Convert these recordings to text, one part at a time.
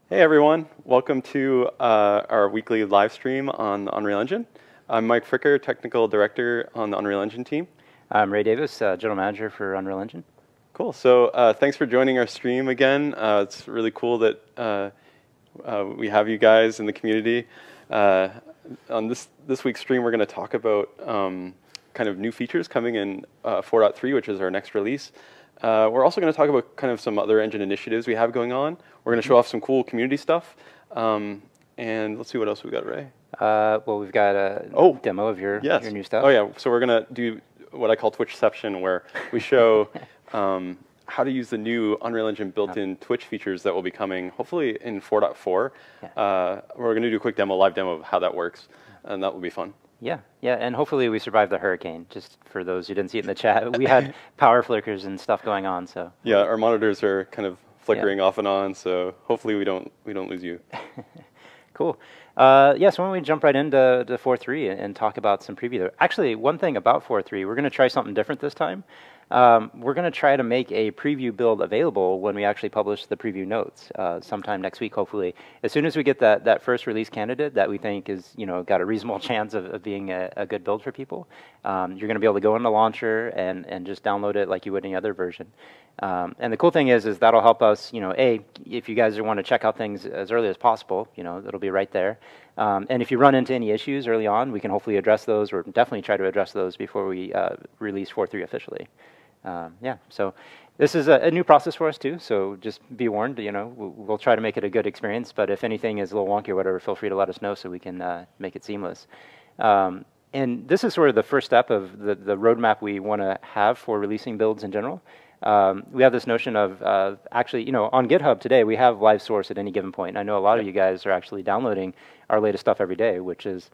Hey everyone, welcome to our weekly live stream on the Unreal Engine. I'm Mike Fricker, Technical Director on the Unreal Engine team. I'm Ray Davis, General Manager for Unreal Engine. Cool, so thanks for joining our stream again. It's really cool that we have you guys in the community. On this week's stream, we're going to talk about kind of new features coming in 4.3, which is our next release. We're also going to talk about kind of some other engine initiatives we have going on. We're going to show off some cool community stuff. And let's see what else we got, Ray. Well, we've got a demo of your new stuff. Oh, yeah. So we're going to do what I call Twitchception, where we show how to use the new Unreal Engine built-in Twitch features that will be coming, hopefully, in 4.4. Yeah. We're going to do a quick live demo of how that works, and that will be fun. Yeah, and hopefully we survived the hurricane. Just for those who didn't see it in the chat, we had power flickers and stuff going on. So yeah, our monitors are kind of flickering off and on. So hopefully we don't lose you. Cool. So why don't we jump right into 4.3 and talk about some preview there. Actually, one thing about 4.3, we're going to try something different this time. We're going to try to make a preview build available when we actually publish the preview notes sometime next week, hopefully. As soon as we get that first release candidate that we think is got a reasonable chance of being a good build for people, you're going to be able to go in the launcher and just download it like you would any other version. And the cool thing is that'll help us, if you guys want to check out things as early as possible, it'll be right there. And if you run into any issues early on, we can hopefully address those, or definitely try to address those before we release 4.3 officially. So this is a new process for us too, so just be warned, we'll try to make it a good experience, but if anything is a little wonky or whatever, feel free to let us know so we can make it seamless. And this is sort of the first step of the roadmap we want to have for releasing builds in general. We have this notion of actually, on GitHub today, we have live source at any given point. And I know a lot of you guys are actually downloading our latest stuff every day, which is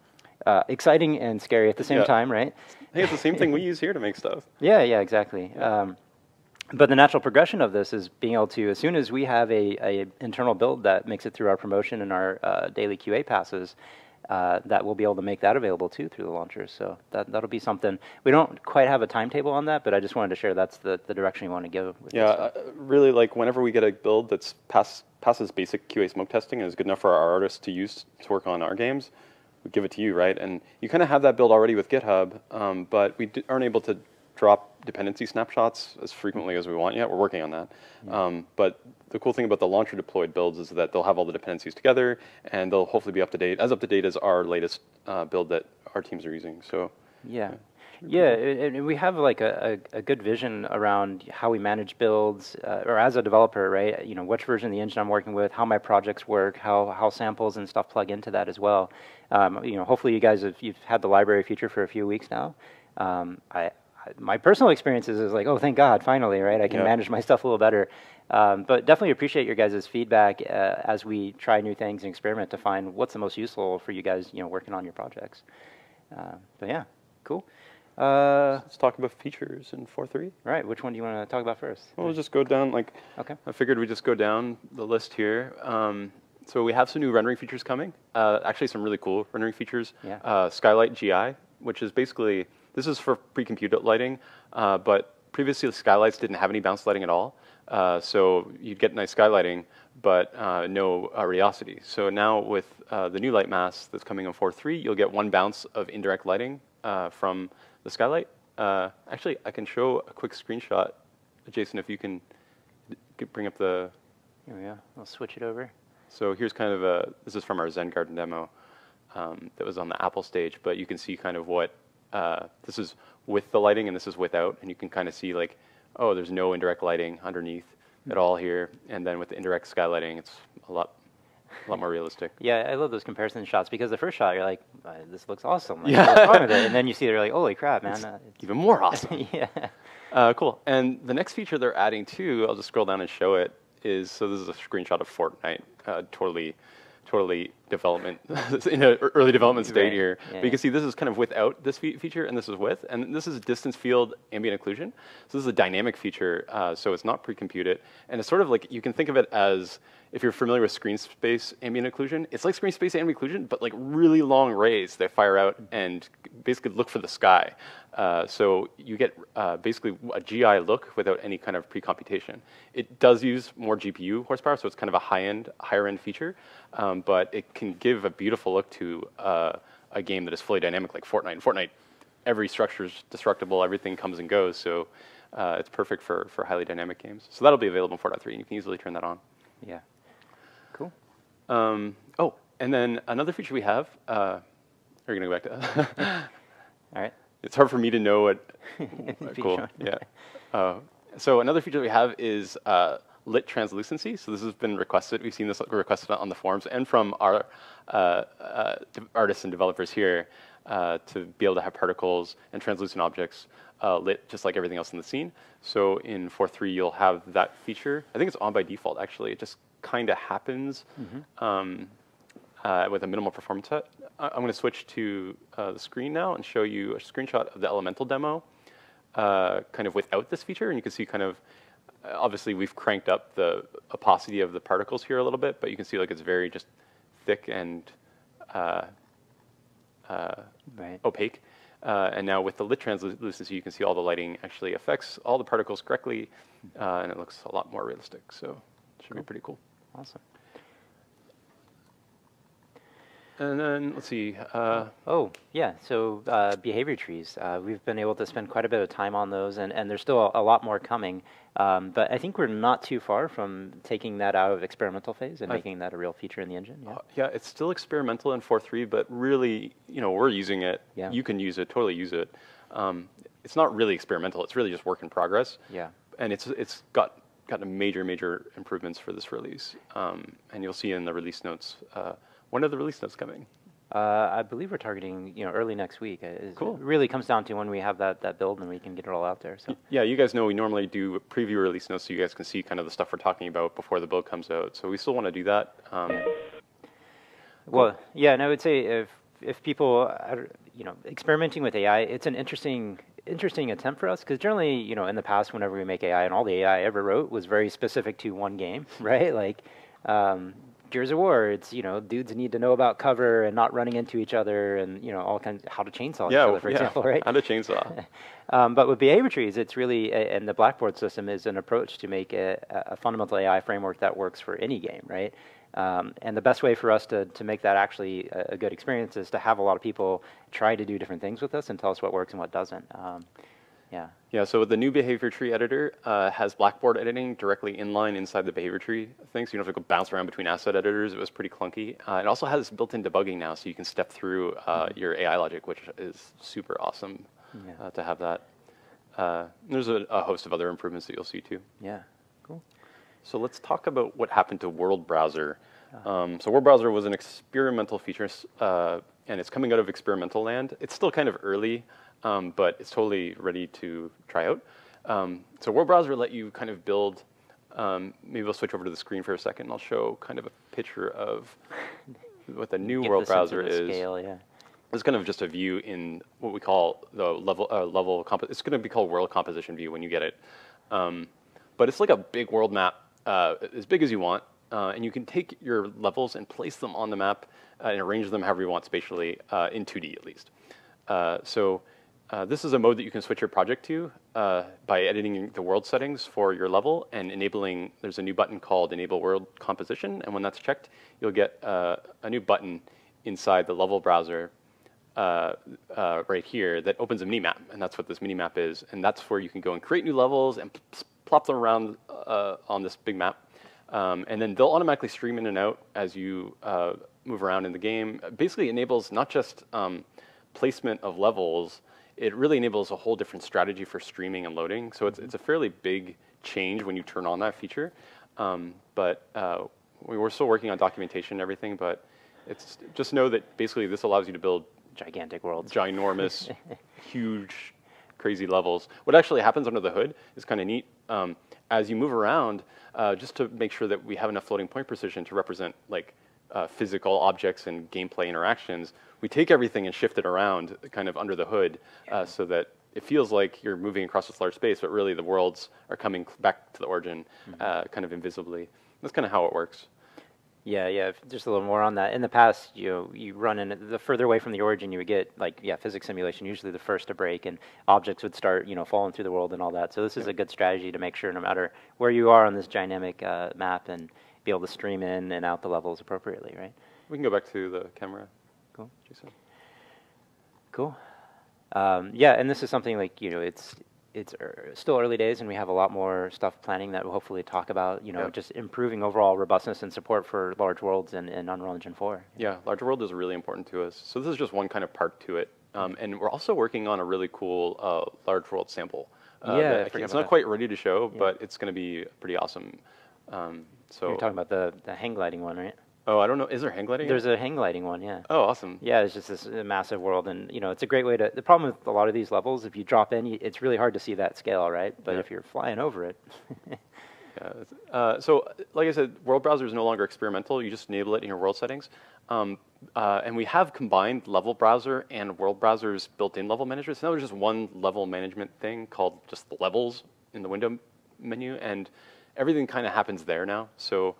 exciting and scary at the same time, right? I think it's the same thing we use here to make stuff. Yeah, exactly. Yeah. But the natural progression of this is being able to, as soon as we have a internal build that makes it through our promotion and our daily QA passes, that we'll be able to make that available too through the launcher. So that'll be something. We don't quite have a timetable on that, but I just wanted to share that's the direction we want to go with this. Really, like whenever we get a build that's passes basic QA smoke testing and is good enough for our artists to use to work on our games, we give it to you, right? And you kind of have that build already with GitHub, but we aren't able to drop dependency snapshots as frequently as we want yet. We're working on that. Yeah. But the cool thing about the launcher deployed builds is that they'll have all the dependencies together, and they'll hopefully be up to date as our latest build that our teams are using. So and we have like a good vision around how we manage builds, or as a developer, right? Which version of the engine I'm working with, how my projects work, how samples and stuff plug into that as well. Hopefully you guys you've had the library feature for a few weeks now. My personal experiences is like, oh, thank God, finally, right? I can manage my stuff a little better. But definitely appreciate your guys' feedback as we try new things and experiment to find what's the most useful for you guys, working on your projects. But yeah, cool. Let's talk about features in 4.3. Right. Which one do you want to talk about first? Well, we'll just go down. Okay. I figured we'd just go down the list here. So we have some new rendering features coming. Actually, some really cool rendering features. Yeah. Skylight GI, which is basically, this is for pre-compute lighting, but previously the skylights didn't have any bounce lighting at all. So you'd get nice skylighting, but no radiosity. So now with the new light mask that's coming on 4.3, you'll get one bounce of indirect lighting from the skylight. Actually, I can show a quick screenshot. Jason, if you can bring up the... Here we go. I'll switch it over. So here's kind of this is from our Zen Garden demo that was on the Apple stage, but you can see kind of what, this is with the lighting and this is without, and you can kind of see like, oh, there's no indirect lighting underneath at all here, and then with the indirect skylighting, it's a lot more realistic. Yeah, I love those comparison shots because the first shot, you're like, this looks awesome. Like, what's wrong with it? And then you see it, you're like, holy crap, man. It's even more awesome. Yeah. Cool. And the next feature they're adding too, I'll just scroll down and show it, is, so this is a screenshot of Fortnite, totally development, in an early development state Right. here. Yeah, But you can see this is kind of without this feature, and this is with, and this is distance field ambient occlusion. So this is a dynamic feature, so it's not pre-computed, and it's sort of like, you can think of it as, if you're familiar with screen space ambient occlusion, it's like screen space ambient occlusion, but like really long rays that fire out and basically look for the sky. So you get basically a GI look without any kind of pre-computation. It does use more GPU horsepower, so it's kind of a higher end feature, but it can give a beautiful look to a game that is fully dynamic like Fortnite. In Fortnite, every structure is destructible, everything comes and goes, so it's perfect for highly dynamic games. So that'll be available in 4.3, and you can easily turn that on. Yeah. Cool. Oh, and then another feature we have, are you going to go back to All right. It's hard for me to know what. Cool. Sure. Yeah. So another feature that we have is lit translucency. So this has been requested. We've seen this requested on the forums and from our artists and developers here to be able to have particles and translucent objects lit just like everything else in the scene. So in 4.3 you'll have that feature. I think it's on by default actually. It just kind of happens. With a minimal performance set. I'm going to switch to the screen now and show you a screenshot of the elemental demo, kind of without this feature. And you can see kind of, obviously we've cranked up the opacity of the particles here a little bit, but you can see like it's very just thick and opaque. And now with the lit translucency, you can see all the lighting actually affects all the particles correctly, and it looks a lot more realistic. So it should be pretty cool. Awesome. And then, let's see. Oh, yeah, so behavior trees. We've been able to spend quite a bit of time on those, and there's still a lot more coming. But I think we're not too far from taking that out of experimental phase and making that a real feature in the engine. Yeah, yeah, it's still experimental in 4.3, but really, we're using it. Yeah. You can use it, totally use it. It's not really experimental. It's really just work in progress. Yeah. And it's gotten major improvements for this release. And you'll see in the release notes. When are the release notes coming? I believe we're targeting early next week. Cool. It really comes down to when we have that build and we can get it all out there. So yeah, you guys know we normally do preview release notes so you guys can see kind of the stuff we're talking about before the build comes out. So we still want to do that. Well, yeah, and I would say if people are, experimenting with AI, it's an interesting attempt for us because generally, in the past, whenever we make AI, and all the AI I ever wrote was very specific to one game, right? Like Gears of War, it's dudes need to know about cover and not running into each other, and all kinds how to chainsaw each other, for example, right? How to chainsaw. But with behavior trees, it's really, and the Blackboard system is an approach to make a fundamental AI framework that works for any game, right? And the best way for us to make that actually a good experience is to have a lot of people try to do different things with us and tell us what works and what doesn't. Yeah. Yeah, so the new behavior tree editor has Blackboard editing directly inline inside the behavior tree thing, so you don't have to go bounce around between asset editors. It was pretty clunky. It also has built-in debugging now, so you can step through your AI logic, which is super awesome to have that. There's a host of other improvements that you'll see too. Yeah, cool. So let's talk about what happened to World Browser. So World Browser was an experimental feature, and it's coming out of experimental land. It's still kind of early. But it's totally ready to try out. So World Browser let you kind of build, maybe we'll switch over to the screen for a second, and I'll show kind of a picture of what the new World Browser is. Scale, yeah. It's kind of just a view in what we call the level it's going to be called world composition view when you get it. But it's like a big world map, as big as you want, and you can take your levels and place them on the map and arrange them however you want spatially, in 2D at least. This is a mode that you can switch your project to by editing the world settings for your level and enabling, there's a new button called Enable World Composition, and when that's checked, you'll get a new button inside the level browser right here that opens a mini-map, and that's what this mini-map is, and that's where you can go and create new levels and plop them around on this big map, and then they'll automatically stream in and out as you move around in the game. It basically enables not just placement of levels, it really enables a whole different strategy for streaming and loading. So it's a fairly big change when you turn on that feature. But we're still working on documentation and everything, but it's just know that basically this allows you to build gigantic worlds, ginormous, huge, crazy levels. What actually happens under the hood is kind of neat. As you move around, just to make sure that we have enough floating point precision to represent like physical objects and gameplay interactions, we take everything and shift it around kind of under the hood so that it feels like you're moving across this large space, but really the worlds are coming back to the origin kind of invisibly. That's kind of how it works. Yeah. Just a little more on that. In the past, you run in the further away from the origin, you would get physics simulation, usually the first to break, and objects would start falling through the world and all that. So this is a good strategy to make sure no matter where you are on this dynamic map and be able to stream in and out the levels appropriately, right? We can go back to the camera. Cool. Jason. Cool. Yeah, and this is something like it's still early days, and we have a lot more stuff planning that we'll hopefully talk about, just improving overall robustness and support for large worlds in Unreal Engine 4. Yeah, large world is really important to us. So this is just one kind of part to it. And we're also working on a really cool large world sample. It's not quite ready to show, but it's going to be pretty awesome. So you're talking about the hang gliding one, right? Oh, I don't know. Is there hang gliding? There's a hang gliding one, yeah. Oh, awesome. Yeah, it's just this massive world, and it's a great way to. The problem with a lot of these levels, if you drop in, it's really hard to see that scale, right? But if you're flying over it. So, like I said, World Browser is no longer experimental. You just enable it in your world settings, and we have combined Level Browser and World Browser's built-in level management. So now there's just one level management thing called just the levels in the window menu, and everything kind of happens there now. So.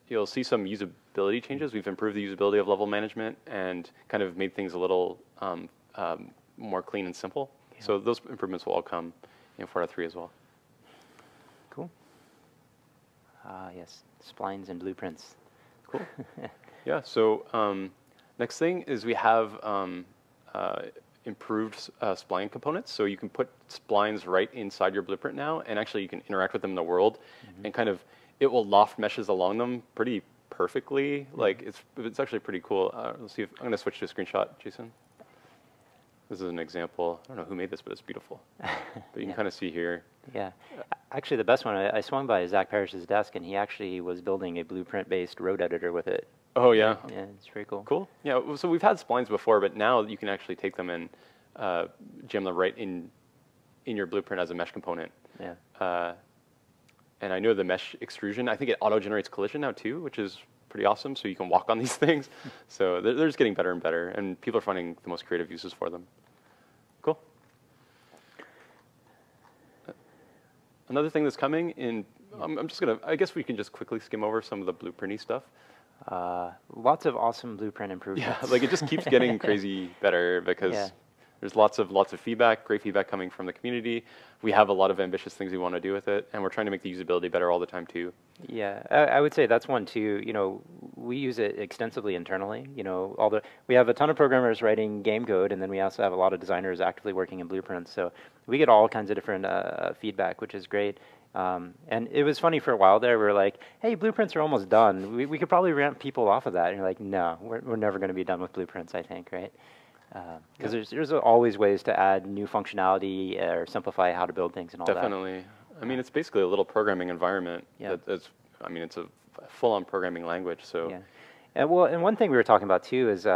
You'll see some usability changes. We've improved the usability of level management and kind of made things a little more clean and simple. Yeah. So those improvements will all come in 4.3 as well. Cool. Yes, splines and blueprints. Cool. Yeah, so next thing is we have improved spline components. So you can put splines right inside your blueprint now, and actually you can interact with them in the world and kind of it will loft meshes along them pretty perfectly. Like it's actually pretty cool. Let's see if I'm going to switch to a screenshot, Jason. This is an example. I don't know who made this, but it's beautiful. But you can kind of see here. Yeah. Actually, the best one, I swung by Zach Parrish's desk, and he actually was building a blueprint-based road editor with it. Oh, yeah. Yeah, it's pretty cool. Cool. Yeah, so we've had splines before, but now you can actually take them and jam them right in your blueprint as a mesh component. Yeah. And I know the mesh extrusion, I think it auto-generates collision now too, which is pretty awesome, so you can walk on these things. So they're just getting better and better, and people are finding the most creative uses for them. Cool. Another thing that's coming in, I guess we can just quickly skim over some of the blueprinty stuff. Lots of awesome blueprint improvements. Yeah, like it just keeps getting crazy better because there's lots of feedback, great feedback coming from the community. We have a lot of ambitious things we want to do with it, and we're trying to make the usability better all the time too. Yeah, I would say that's one too. We use it extensively internally. We have a ton of programmers writing game code, and then we also have a lot of designers actively working in blueprints. So we get all kinds of different feedback, which is great. And it was funny for a while there. We were like, hey, blueprints are almost done. We could probably ramp people off of that. And you're like, no, we're never going to be done with blueprints, I think, right? Because there's always ways to add new functionality or simplify how to build things and all that. Definitely. I mean, it's basically a little programming environment. Yeah. It's a full-on programming language. So. Yeah. And one thing we were talking about too is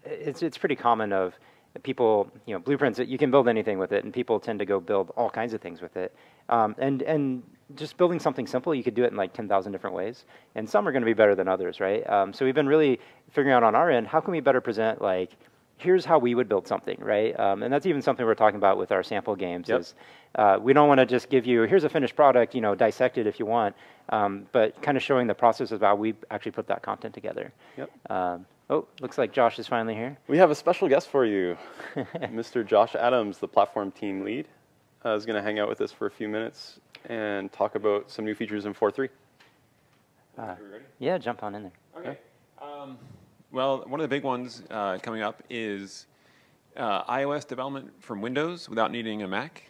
it's pretty common of people, blueprints. You can build anything with it, and people tend to go build all kinds of things with it. And just building something simple, you could do it in like 10,000 different ways, and some are going to be better than others, right? So we've been really figuring out on our end, how can we better present like, here's how we would build something, right? And that's even something we're talking about with our sample games. Yep. Is we don't want to just give you, here's a finished product, dissect it if you want, but kind of showing the process of how we actually put that content together. Yep. Oh, looks like Josh is finally here. We have a special guest for you. Mr. Josh Adams, the platform team lead, is going to hang out with us for a few minutes and talk about some new features in 4.3. Yeah, jump on in there. Okay. Well, one of the big ones coming up is iOS development from Windows without needing a Mac.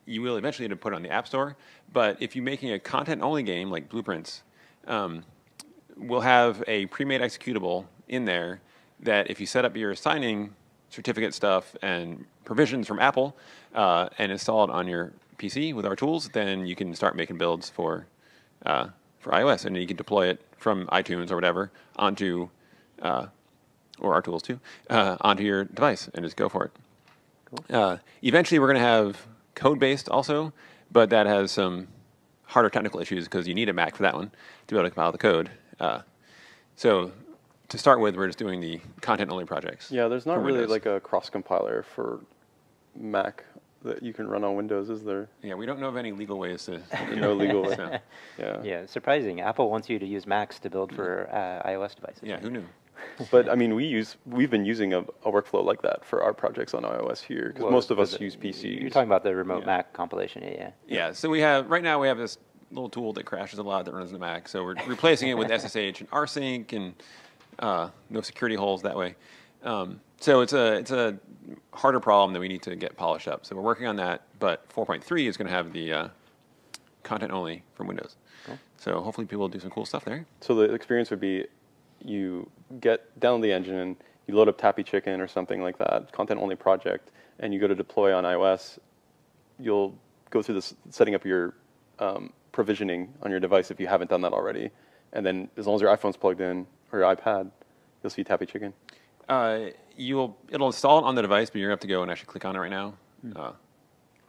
You will eventually need to put it on the App Store, but if you're making a content-only game like Blueprints, we'll have a pre-made executable in there that if you set up your signing certificate stuff and provisions from Apple and install it on your PC with our tools, then you can start making builds for iOS, and you can deploy it from iTunes or whatever onto, or our tools too, onto your device and just go for it. Cool. Eventually, we're going to have code-based also, but that has some harder technical issues because you need a Mac for that one to be able to compile the code. So to start with, we're just doing the content-only projects. Yeah, there's not for really Windows. like a cross compiler for Mac that you can run on Windows, is there? Yeah, we don't know of any legal ways to. No legal way. So, Yeah. Yeah, surprising. Apple wants you to use Macs to build for iOS devices. yeah, who knew? But I mean, we've been using a workflow like that for our projects on iOS here, because Well, most of us the- use PCs. You're talking about the remote Yeah. Mac compilation, yeah. Yeah, so we have right now we have this little tool that crashes a lot that runs the Mac. So we're replacing it with SSH and rsync and no security holes that way. So it's a harder problem that we need to get polished up. So we're working on that. But 4.3 is going to have the content only from Windows. Cool. So hopefully people will do some cool stuff there. So the experience would be you download the engine, you load up Tappy Chicken or something like that, content only project, and you go to deploy on iOS. You'll go through this setting up your provisioning on your device if you haven't done that already. And then as long as your iPhone's plugged in or your iPad, you'll see Tappy Chicken. It'll install it on the device, but you're going to have to go and actually click on it right now.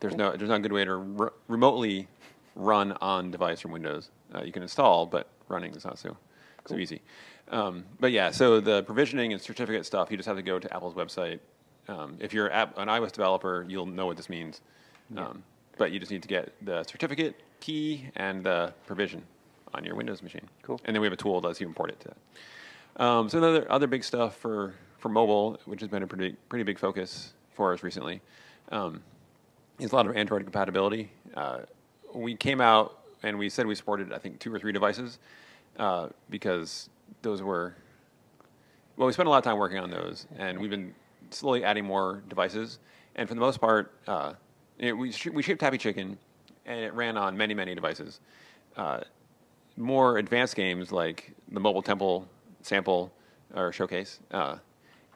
There's not a good way to remotely run on device from Windows. You can install, but running is not so easy. But yeah, so the provisioning and certificate stuff, you just have to go to Apple's website. If you're an iOS developer, you'll know what this means. But you just need to get the certificate, key, and the provision on your Windows machine. Cool. And then we have a tool that lets you import it to that. So other big stuff for mobile, which has been a pretty big focus for us recently, is a lot of Android compatibility. We came out and we said we supported, I think, 2 or 3 devices because those were, well, we spent a lot of time working on those, and we've been slowly adding more devices. And for the most part, we shipped Tappy Chicken, and it ran on many, many devices. More advanced games like the Mobile Temple sample or showcase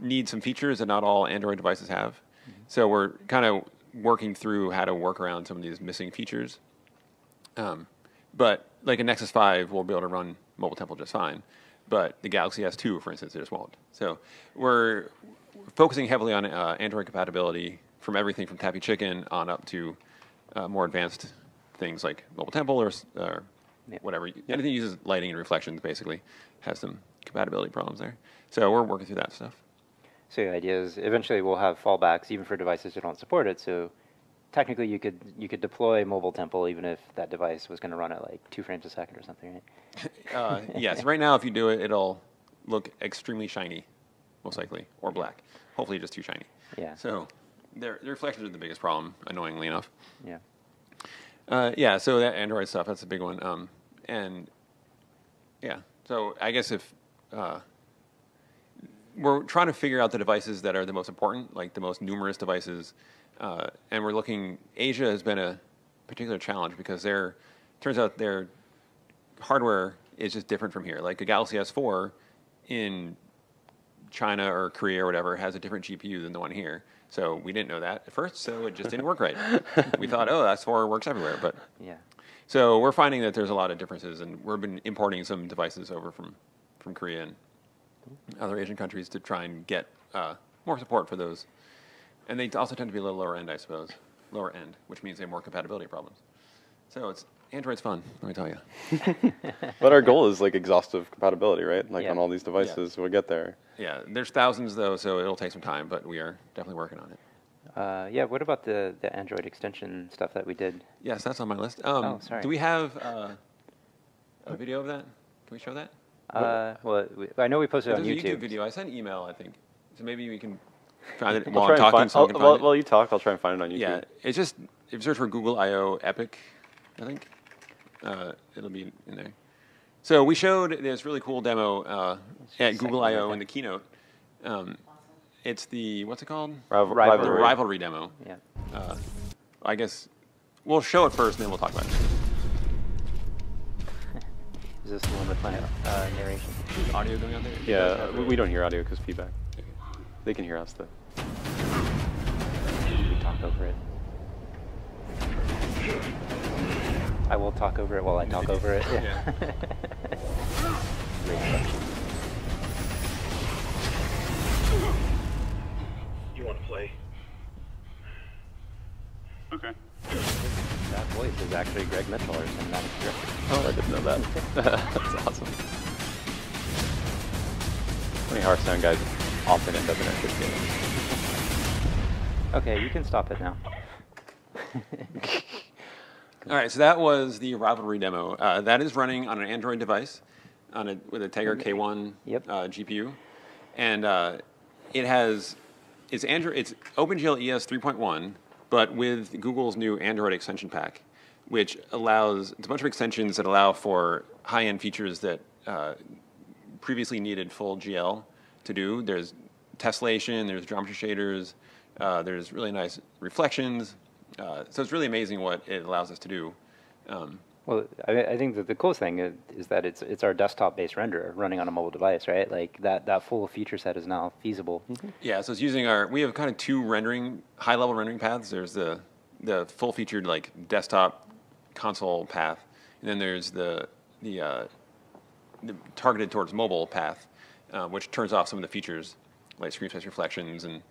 need some features that not all Android devices have. So we're kind of working through how to work around some of these missing features. But like a Nexus 5 will be able to run Mobile Temple just fine. But the Galaxy S2, for instance, it just won't. So we're focusing heavily on Android compatibility from everything from Tappy Chicken on up to more advanced things like Mobile Temple or whatever. Anything that uses lighting and reflections basically has some compatibility problems there. So we're working through that stuff. So the idea is eventually we'll have fallbacks even for devices that don't support it. So technically you could deploy Mobile Temple even if that device was going to run at like 2 frames a second or something, right? Yes, right now if you do it, it'll look extremely shiny, most likely, or black. Hopefully just too shiny. Yeah. So the reflections are the biggest problem, annoyingly enough. Yeah. Yeah, so that Android stuff, that's a big one. And yeah, so I guess if we're trying to figure out the devices that are the most important, like the most numerous devices, and we're looking, Asia has been a particular challenge because turns out their hardware is just different from here. Like a Galaxy S4 in China or Korea or whatever has a different GPU than the one here. So we didn't know that at first, so it just didn't work right. We thought, oh, S4 works everywhere, but Yeah. so we're finding that there's a lot of differences, and we've been importing some devices over from Korea and other Asian countries to try and get more support for those. And they also tend to be a little lower end, I suppose. Lower end, which means they have more compatibility problems. So Android's fun, let me tell you. But our goal is like exhaustive compatibility, right? Like Yeah. on all these devices, we'll get there. Yeah, there's thousands though, so it'll take some time, but we are definitely working on it. Yeah, what about the Android extension stuff that we did? Yes, that's on my list. Sorry. Do we have a video of that? Can we show that? Well, I know we posted it on There's a YouTube. YouTube video. I sent an email, I think. So maybe we can find it I'll while try I'm and talking find, so I can find it. while you talk, I'll try and find it on YouTube. Yeah, it's just, if you search for Google I.O. Epic, I think, it'll be in there. So we showed this really cool demo at Google I.O. in the keynote. It's the, what's it called? The Rivalry demo. Yeah. I guess we'll show it first, and then we'll talk about it. Is this the one with my narration? Is audio going out there? Yeah, we don't hear audio because feedback. They can hear us though. We talk over it. I will talk over it while I talk over it. Yeah. Great question. You want to play? Okay. That voice is actually Greg Mitchell or some director. Oh, I didn't know that. That's awesome. Funny how our sound guys often end up in our games. Okay, you can stop it now. All right, so that was the Rivalry demo. That is running on an Android device with a Tegra K1 GPU. And it's OpenGL ES 3.1, but with Google's new Android extension pack, which it's a bunch of extensions that allow for high-end features that previously needed full GL to do. There's tessellation, there's geometry shaders, there's really nice reflections. So it's really amazing what it allows us to do. Well, I think that the coolest thing is that it's our desktop-based renderer running on a mobile device, right? Like that full feature set is now feasible. Mm-hmm. Yeah, so it's using we have kind of two high-level rendering paths. There's the full-featured like desktop console path, and then there's the targeted towards mobile path, which turns off some of the features like screen space reflections and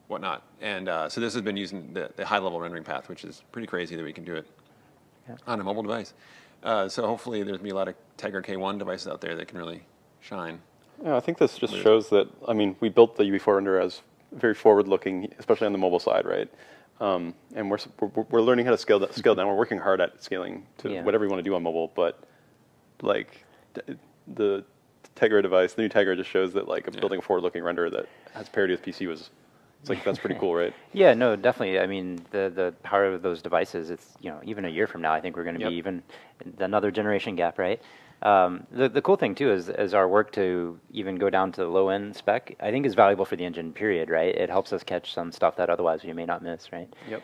whatnot. And so this has been using the high-level rendering path, which is pretty crazy that we can do it on a mobile device. So hopefully there's going to be a lot of Tegra K1 devices out there that can really shine. Yeah, I think this just shows that, I mean, we built the UV4 renderer as very forward-looking, especially on the mobile side, right? And we're learning how to scale down. We're working hard at scaling to whatever we want to do on mobile, but like the Tegra device, the new Tegra just shows that like building a forward-looking renderer that has parity with PC that's pretty cool, right? Yeah, no, definitely. I mean, the power of those devices, it's, even a year from now, I think we're going to be even another generation gap, right? The cool thing, too, is our work to even go down to the low-end spec, I think is valuable for the engine, period, right? It helps us catch some stuff that otherwise we may not miss, right? Yep.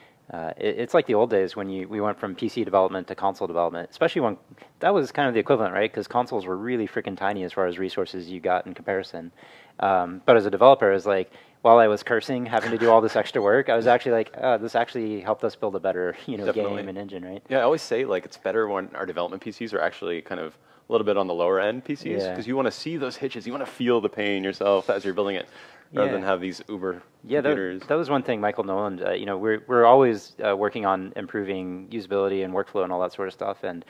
It's like the old days when we went from PC development to console development, especially when that was kind of the equivalent, right? Because consoles were really freaking tiny as far as resources you got in comparison. But as a developer, it's like, while I was cursing, having to do all this extra work, I was actually like, this actually helped us build a better, game and engine, right? Yeah, I always say like it's better when our development PCs are actually kind of a little bit on the lower end PCs because you want to see those hitches, you want to feel the pain yourself as you're building it, rather than have these uber computers. That was one thing Michael Noland. We're always working on improving usability and workflow and all that sort of stuff, and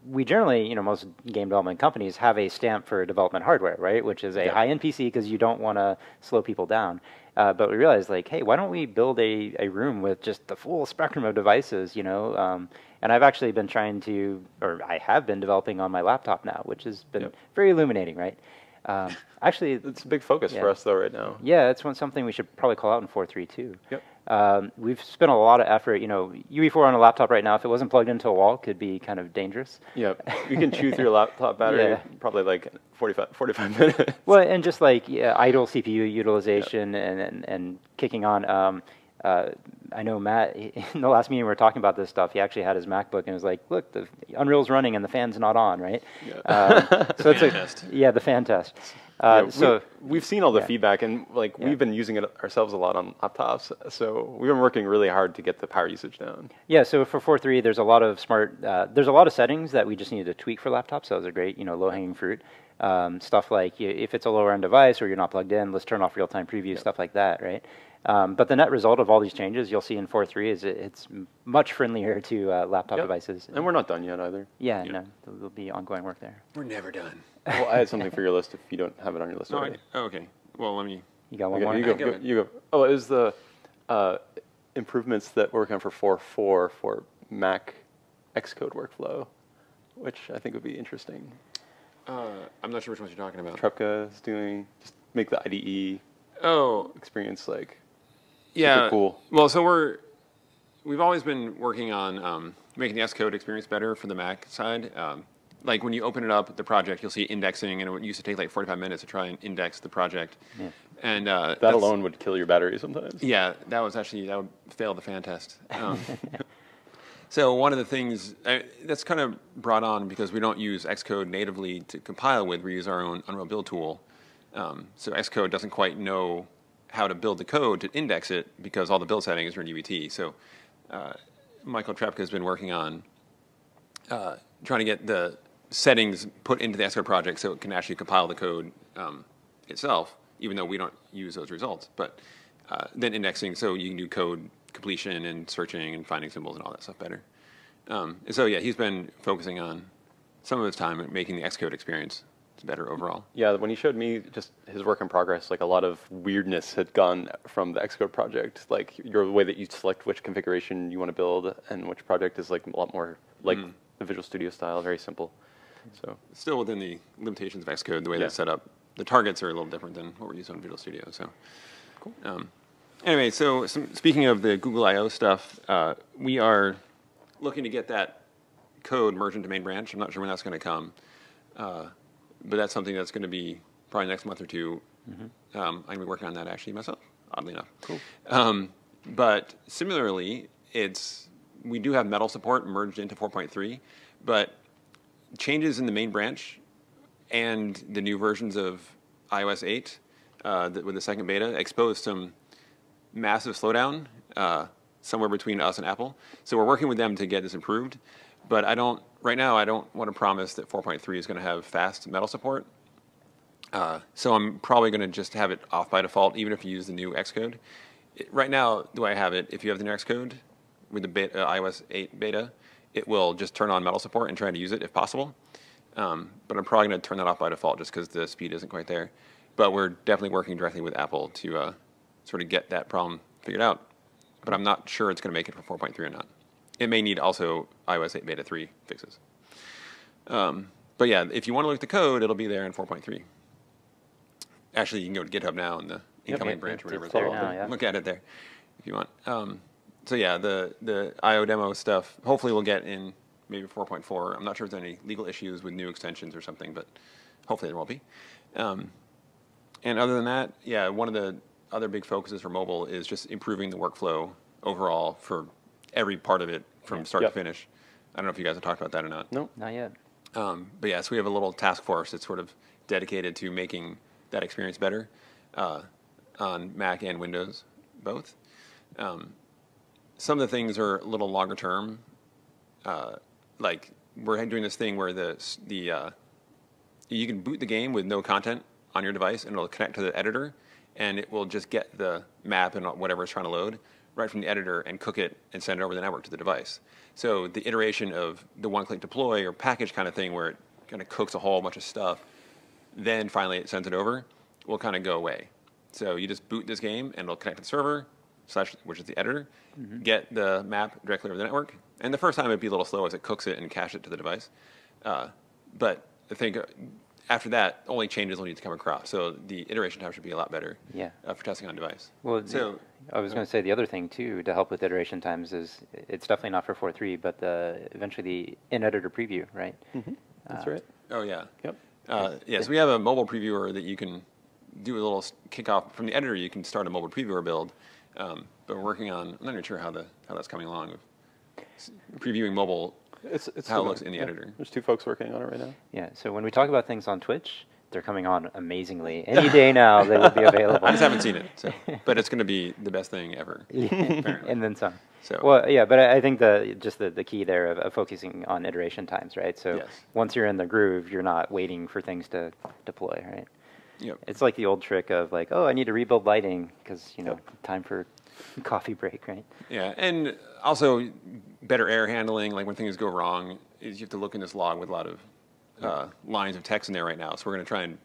we generally, most game development companies have a stamp for development hardware, right? Which is a high-end PC because you don't want to slow people down. But we realized, like, hey, why don't we build a room with just the full spectrum of devices, And I've actually been I have been developing on my laptop now, which has been very illuminating, right? Actually, it's a big focus for us, though, right now. Yeah, it's something we should probably call out in 4.3, too. Yep. We've spent a lot of effort. UE4 on a laptop right now, if it wasn't plugged into a wall, could be kind of dangerous. Yeah, you can chew through your laptop battery probably like 45 minutes. Well, and just like idle CPU utilization and kicking on. I know Matt, in the last meeting we were talking about this stuff, he actually had his MacBook and was like, look, the Unreal's running and the fan's not on, right? Yeah. So it's the fan test. So we've seen all the feedback, and we've been using it ourselves a lot on laptops. So we've been working really hard to get the power usage down. Yeah. So for 4.3, there's a lot of there's a lot of settings that we just needed to tweak for laptops. So those are great, low-hanging fruit. Stuff like if it's a lower-end device or you're not plugged in, let's turn off real-time preview, stuff like that, right? But the net result of all these changes you'll see in 4.3 is it's much friendlier to laptop devices. And we're not done yet either. Yeah, no, there'll be ongoing work there. We're never done. Well, I had something for your list if you don't have it on your list already. Okay. Well, let me... You got one more? You go. Oh, it was the improvements that we're working on for 4.4 for Mac xcode workflow, which I think would be interesting. I'm not sure which ones you're talking about. Trepka is doing, just make the IDE experience super cool. Well, so we've always been working on making the xcode experience better for the Mac side. Like when you open it up, the project, you'll see indexing, and it used to take like 45 minutes to try and index the project. Yeah. And that alone would kill your battery sometimes. Yeah, that would fail the fan test. So one of the things that's kind of brought on because we don't use xcode natively to compile with, we use our own Unreal Build tool. So xcode doesn't quite know how to build the code to index it because all the build settings are in UET. So Michael Trepka has been working on trying to get the settings put into the xcode project so it can actually compile the code itself, even though we don't use those results. But then indexing, so you can do code completion and searching and finding symbols and all that stuff better. And so yeah, he's been focusing on some of his time at making the xcode experience it's better overall. Yeah, when he showed me just his work in progress, like a lot of weirdness had gone from the xcode project. Like your way that you select which configuration you want to build and which project is like a lot more like the Visual Studio style, very simple. So Still within the limitations of xcode, the way Yeah. that's set up. The targets are a little different than what we're using on Visual Studio. So cool. Anyway, so speaking of the Google I/O stuff, we are looking to get that code merged into main branch. I'm not sure when that's going to come, but that's something that's going to be probably next month or two. I'm going to be working on that actually myself, oddly enough. Cool. But similarly, we do have metal support merged into 4.3, but changes in the main branch and the new versions of iOS 8 with the second beta exposed some massive slowdown somewhere between us and Apple. So we're working with them to get this improved. But right now, I don't want to promise that 4.3 is going to have fast metal support. So I'm probably going to just have it off by default, even if you use the new xcode. Right now, the way I have it, if you have the new xcode with the iOS 8 beta, it will just turn on metal support and try to use it if possible. But I'm probably going to turn that off by default just because the speed isn't quite there. But we're definitely working directly with Apple to sort of get that problem figured out. But I'm not sure it's going to make it for 4.3 or not. It may need also iOS 8 beta 3 fixes. But yeah, if you want to look at the code, it'll be there in 4.3. Actually, you can go to GitHub now in the incoming branch or whatever it's it's there called. now, yeah. Look at it there if you want. So yeah, the I/O demo stuff, hopefully we'll get in maybe 4.4. I'm not sure if there's any legal issues with new extensions or something, but hopefully there won't be. And other than that, yeah, one of the other big focuses for mobile is just improving the workflow overall for every part of it from start to finish. I don't know if you guys have talked about that or not. no, Not yet. But yeah, so we have a little task force that's sort of dedicated to making that experience better on Mac and Windows, both. Some of the things are a little longer term. Like we're doing this thing where you can boot the game with no content on your device, and it'll connect to the editor, and it will just get the map and whatever it's trying to load right from the editor and cook it and send it over the network to the device. So the iteration of the one-click deploy or package kind of thing where it kind of cooks a whole bunch of stuff, then finally it sends it over, will kind of go away. So you just boot this game, and it'll connect to the server, which is the editor, get the map directly over the network. And the first time it'd be a little slow as it cooks it and caches it to the device. But I think after that, only changes will need to come across. So the iteration time should be a lot better for testing on device. Well, I was going to say the other thing, too, to help with iteration times is it's definitely not for 4.3, but eventually the in-editor preview, right? that's right. Oh, yeah. Yep. Yes, we have a mobile previewer that you can do a little kickoff. From the editor, you can start a mobile previewer build. But we're working on, I'm not even sure how that's coming along, with previewing mobile, It's how it looks in the editor. There's 2 folks working on it right now. Yeah, so when we talk about things on Twitch, they're coming on amazingly. Any day now, they will be available. I just haven't seen it, but it's going to be the best thing ever. And then some. So, well, yeah, but I think the key there of focusing on iteration times, right? So Yes. once you're in the groove, you're not waiting for things to deploy, right? Yep. It's like the old trick of like, oh, I need to rebuild lighting because, time for coffee break, right? Yeah, and also better error handling. Like when things go wrong, is you have to look in this log with a lot of lines of text in there right now. So we're going to try and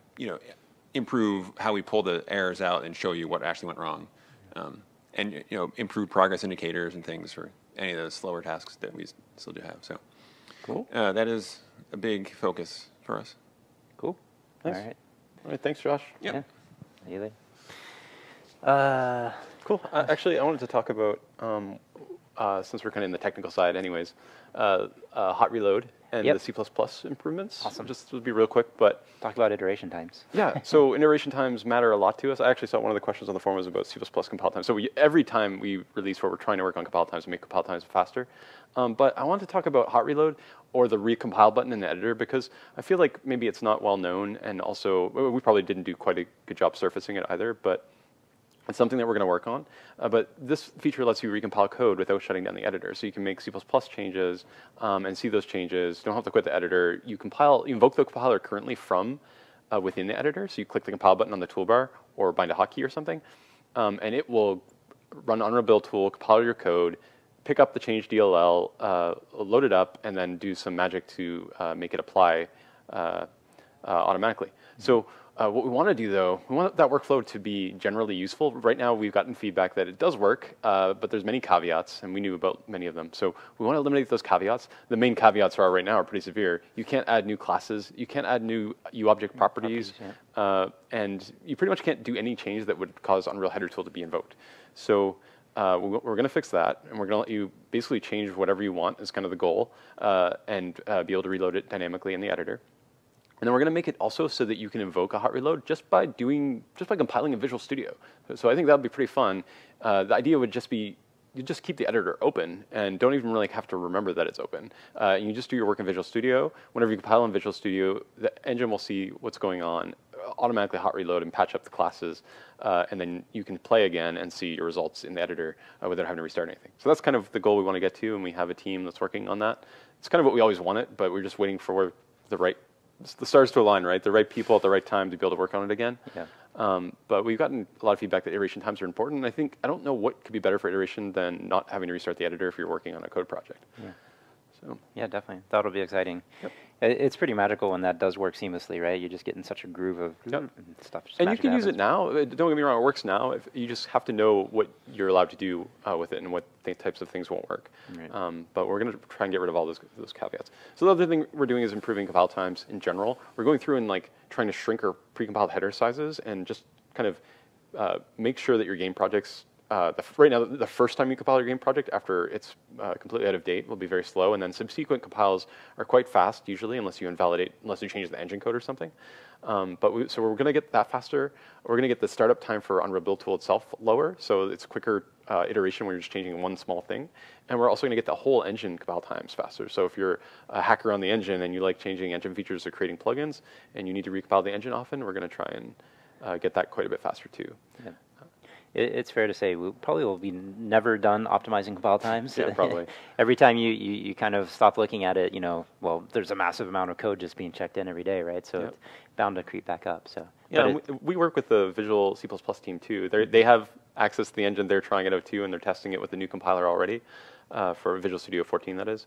improve how we pull the errors out and show you what actually went wrong, and improve progress indicators and things for any of those slower tasks that we still do have. So Cool. That is a big focus for us. Cool. Nice. All right. All right, thanks, Josh. Yep. Yeah. See you later. Cool. Actually, I wanted to talk about, since we're kind of in the technical side anyways, hot reload and Yep. the C++ improvements. Awesome. Just to be real quick, but Talk about iteration times. yeah, so iteration times matter a lot to us. I actually saw one of the questions on the forum was about C++ compile time. So every time we release what we're trying to work on compile times, we make compile times faster. But I wanted to talk about hot reload or the recompile button in the editor because I feel like maybe it's not well known, and also we probably didn't do quite a good job surfacing it either, but it's something that we're going to work on. But this feature lets you recompile code without shutting down the editor. So you can make C++ changes and see those changes. You don't have to quit the editor. You invoke the compiler currently from within the editor. So you click the compile button on the toolbar or bind a hotkey or something, and it will run Unreal Build tool, compile your code, pick up the change DLL, load it up, and then do some magic to make it apply automatically. So what we want to do, though, we want that workflow to be generally useful. Right now, we've gotten feedback that it does work, but there's many caveats, and we knew about many of them. So we want to eliminate those caveats. The main caveats right now are pretty severe. You can't add new classes. You can't add new UObject properties. And you pretty much can't do any change that would cause Unreal Header Tool to be invoked. So we're going to fix that, and we're going to let you basically change whatever you want is kind of the goal, and be able to reload it dynamically in the editor. And then we're going to make it also so that you can invoke a hot reload just by compiling in Visual Studio. So I think that would be pretty fun. The idea would just be you just keep the editor open and don't even really have to remember that it's open. You just do your work in Visual Studio. Whenever you compile in Visual Studio, the engine will see what's going on, automatically hot reload and patch up the classes, and then you can play again and see your results in the editor without having to restart anything. So that's kind of the goal we want to get to, and we have a team that's working on that. It's kind of what we always wanted, but we're just waiting for the stars to align, right? The right people at the right time to be able to work on it again. Yeah. But we've gotten a lot of feedback that iteration times are important. And I don't know what could be better for iteration than not having to restart the editor if you're working on a code project. Yeah. So. Yeah, definitely. That'll be exciting. Yep. It's pretty magical when that does work seamlessly, right? You just get in such a groove of stuff. And you can use it now. Don't get me wrong, it works now. You just have to know what you're allowed to do with it and what types of things won't work. Right. But we're going to try and get rid of all those caveats. So the other thing we're doing is improving compile times in general. We're going through and trying to shrink our precompiled header sizes and just kind of make sure that your game projects right now, the first time you compile your game project after it's completely out of date will be very slow, and then subsequent compiles are quite fast usually, unless you change the engine code or something. So we're going to get that faster. We're going to get the startup time for Unreal Build Tool itself lower, so it's quicker iteration when you're just changing one small thing. And we're also going to get the whole engine compile times faster. So if you're a hacker on the engine and you like changing engine features or creating plugins, and you need to recompile the engine often, we're going to try and get that quite a bit faster too. Yeah. It's fair to say we probably will be never done optimizing compile times. Yeah, probably. Every time you kind of stop looking at it, well, there's a massive amount of code just being checked in every day, right? So it's bound to creep back up. So yeah, we work with the Visual C++ team too. They have access to the engine. They're trying it out too, and they're testing it with the new compiler already for Visual Studio 14, that is.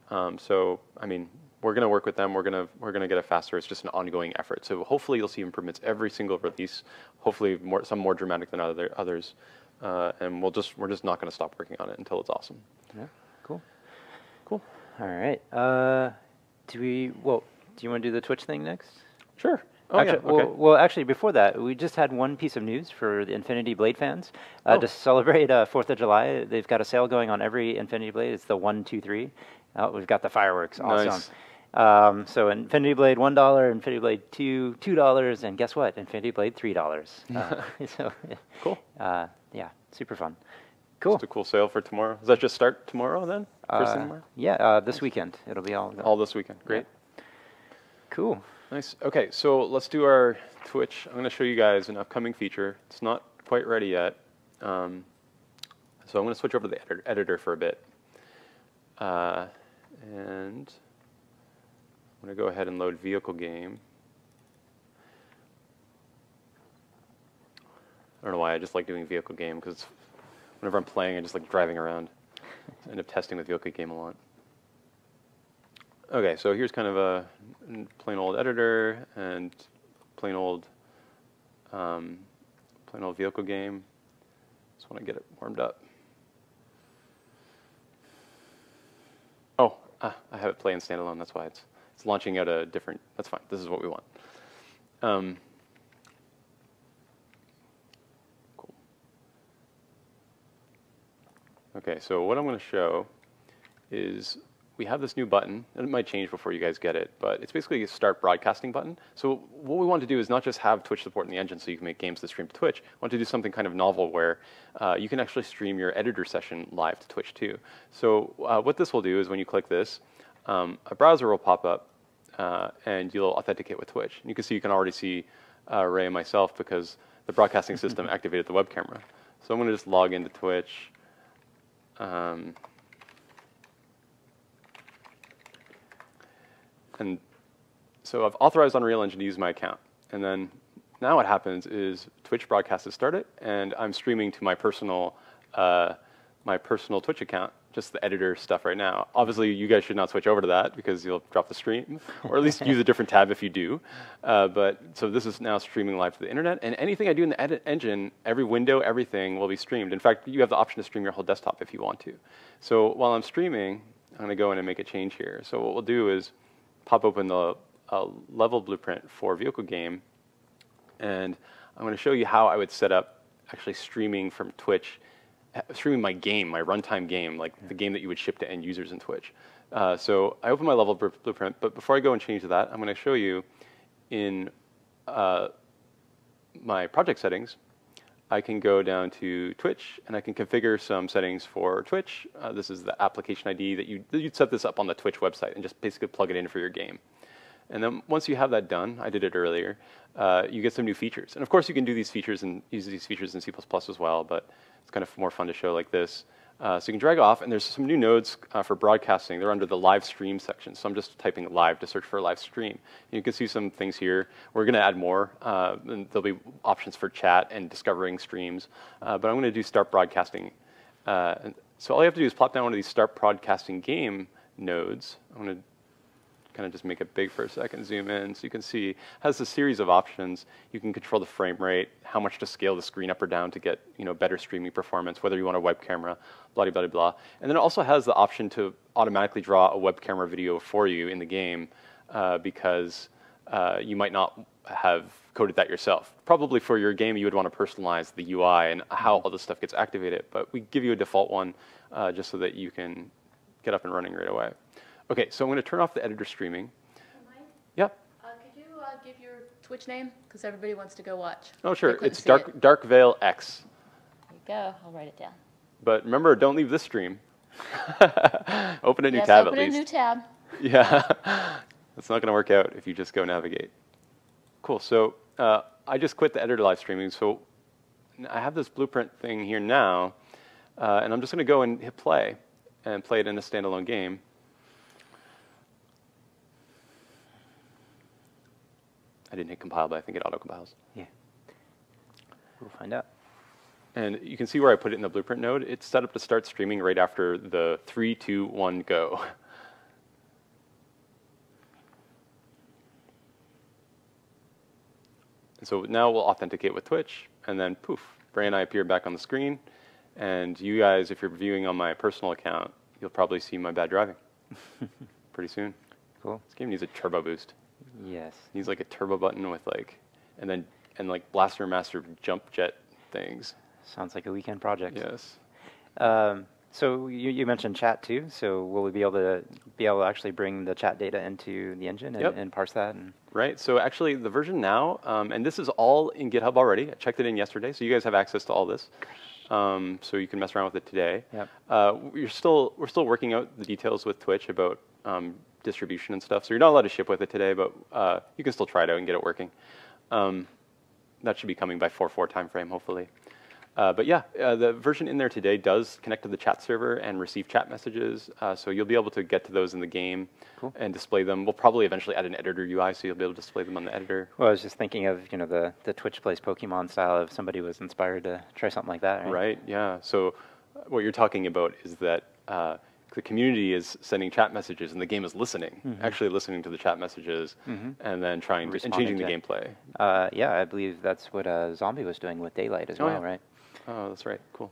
So I mean, we're going to work with them. We're going to get it faster. It's just an ongoing effort. So hopefully you'll see improvements every single release. Hopefully some more dramatic than others. And we're just not going to stop working on it until it's awesome. Yeah. Cool. Cool. All right. Do you want to do the Twitch thing next? Sure. Oh, actually, yeah. Okay. Well, actually, before that, we just had one piece of news for the Infinity Blade fans. To celebrate 4th of July, they've got a sale going on every Infinity Blade. It's the 1, 2, 3. We've got the fireworks. Awesome. Nice. So Infinity Blade $1, Infinity Blade $2, and guess what? Infinity Blade $3. So cool. Yeah, super fun. Cool. Just a cool sale for tomorrow. Does that just start tomorrow then? First thing tomorrow? Yeah, this weekend. It'll be all this weekend. Great. Yeah. Cool. Nice. Okay, so let's do our Twitch. I'm going to show you guys an upcoming feature. It's not quite ready yet. So I'm going to switch over to the editor for a bit. And I'm going to go ahead and load vehicle game. I don't know why I just like doing vehicle game, because whenever I'm playing, I just like driving around. I end up testing with vehicle game a lot. Okay, so here's kind of a plain old editor and plain old vehicle game. Just want to get it warmed up. Oh, I have it play in standalone. That's why it's launching out a different. That's fine. This is what we want. Cool. Okay, so what I'm going to show is we have this new button, and it might change before you guys get it, but it's basically a start broadcasting button. So what we want to do is not just have Twitch support in the engine so you can make games that stream to Twitch. We want to do something kind of novel where you can actually stream your editor session live to Twitch too. So what this will do is when you click this, a browser will pop up and you'll authenticate with Twitch. And you can see you can already see Ray and myself because the broadcasting system activated the web camera. So I'm going to just log into Twitch. And so I've authorized Unreal Engine to use my account. And then now what happens is Twitch broadcast has started, and I'm streaming to my personal Twitch account just the editor stuff right now. Obviously, you guys should not switch over to that because you'll drop the stream, or at least use a different tab if you do. So this is now streaming live to the internet, and anything I do in the edit engine, every window, everything will be streamed. In fact, you have the option to stream your whole desktop if you want to. So while I'm streaming, I'm going to go in and make a change here. So what we'll do is pop open the level blueprint for vehicle game, and I'm going to show you how I would set up actually streaming from Twitch, streaming my game, my runtime game, like the game that you would ship to end users in Twitch. So I open my level blueprint, but before I go and change that, I'm going to show you in my project settings, I can go down to Twitch, and I can configure some settings for Twitch. This is the application ID that you'd set this up on the Twitch website and just basically plug it in for your game. And then once you have that done, I did it earlier, you get some new features. And of course, you can do these features and use these features in C++ as well, but it's kind of more fun to show like this. So you can drag off, and there's some new nodes for broadcasting. They're under the live stream section. So I'm just typing live to search for a live stream. And you can see some things here. We're going to add more. And there'll be options for chat and discovering streams. But I'm going to do start broadcasting. So all you have to do is plop down one of these start broadcasting game nodes. I'm going to kind of just make it big for a second, zoom in, so you can see it has a series of options. You can control the frame rate, how much to scale the screen up or down to get better streaming performance, whether you want a web camera, blah, blah, blah, blah. And then it also has the option to automatically draw a web camera video for you in the game because you might not have coded that yourself. Probably for your game, you would want to personalize the UI and how all this stuff gets activated, but we give you a default one just so that you can get up and running right away. Okay, so I'm going to turn off the editor streaming. Mike? Yep. Could you give your Twitch name? Because everybody wants to go watch. Oh, sure. It's Dark Veil X. There you go. I'll write it down. But remember, don't leave this stream. Open a new tab at least. Open a new tab. Yeah. It's not going to work out if you just go navigate. Cool. So I just quit the editor live streaming. So I have this blueprint thing here now. And I'm just going to go and hit play and play it in a standalone game. I didn't hit compile, but I think it auto-compiles. Yeah. We'll find out. And you can see where I put it in the blueprint node. It's set up to start streaming right after the 3, 2, 1, go. And so now we'll authenticate with Twitch, and then poof, Bray and I appear back on the screen. And you guys, if you're viewing on my personal account, you'll probably see my bad driving pretty soon. Cool. This game needs a turbo boost. Yes. It needs like a turbo button with and Blaster Master jump jet things. Sounds like a weekend project. Yes. So you mentioned chat too. So will we be able to actually bring the chat data into the engine and parse that? Right. So actually, the version now, and this is all in GitHub already. I checked it in yesterday, so you guys have access to all this. So you can mess around with it today. Yep. We're still working out the details with Twitch about distribution and stuff. So you're not allowed to ship with it today, but you can still try it out and get it working. That should be coming by 4.4 timeframe, hopefully. But yeah, the version in there today does connect to the chat server and receive chat messages. So you'll be able to get to those in the game and display them. We'll probably eventually add an editor UI, so you'll be able to display them on the editor. Well, I was just thinking of the Twitch plays Pokemon style. If somebody was inspired to try something like that, right? Right. Yeah. So what you're talking about is that the community is sending chat messages, and the game is listening, actually listening to the chat messages, and then changing the gameplay. Yeah, I believe that's what Zombie was doing with Daylight as well, right? Oh, that's right. Cool.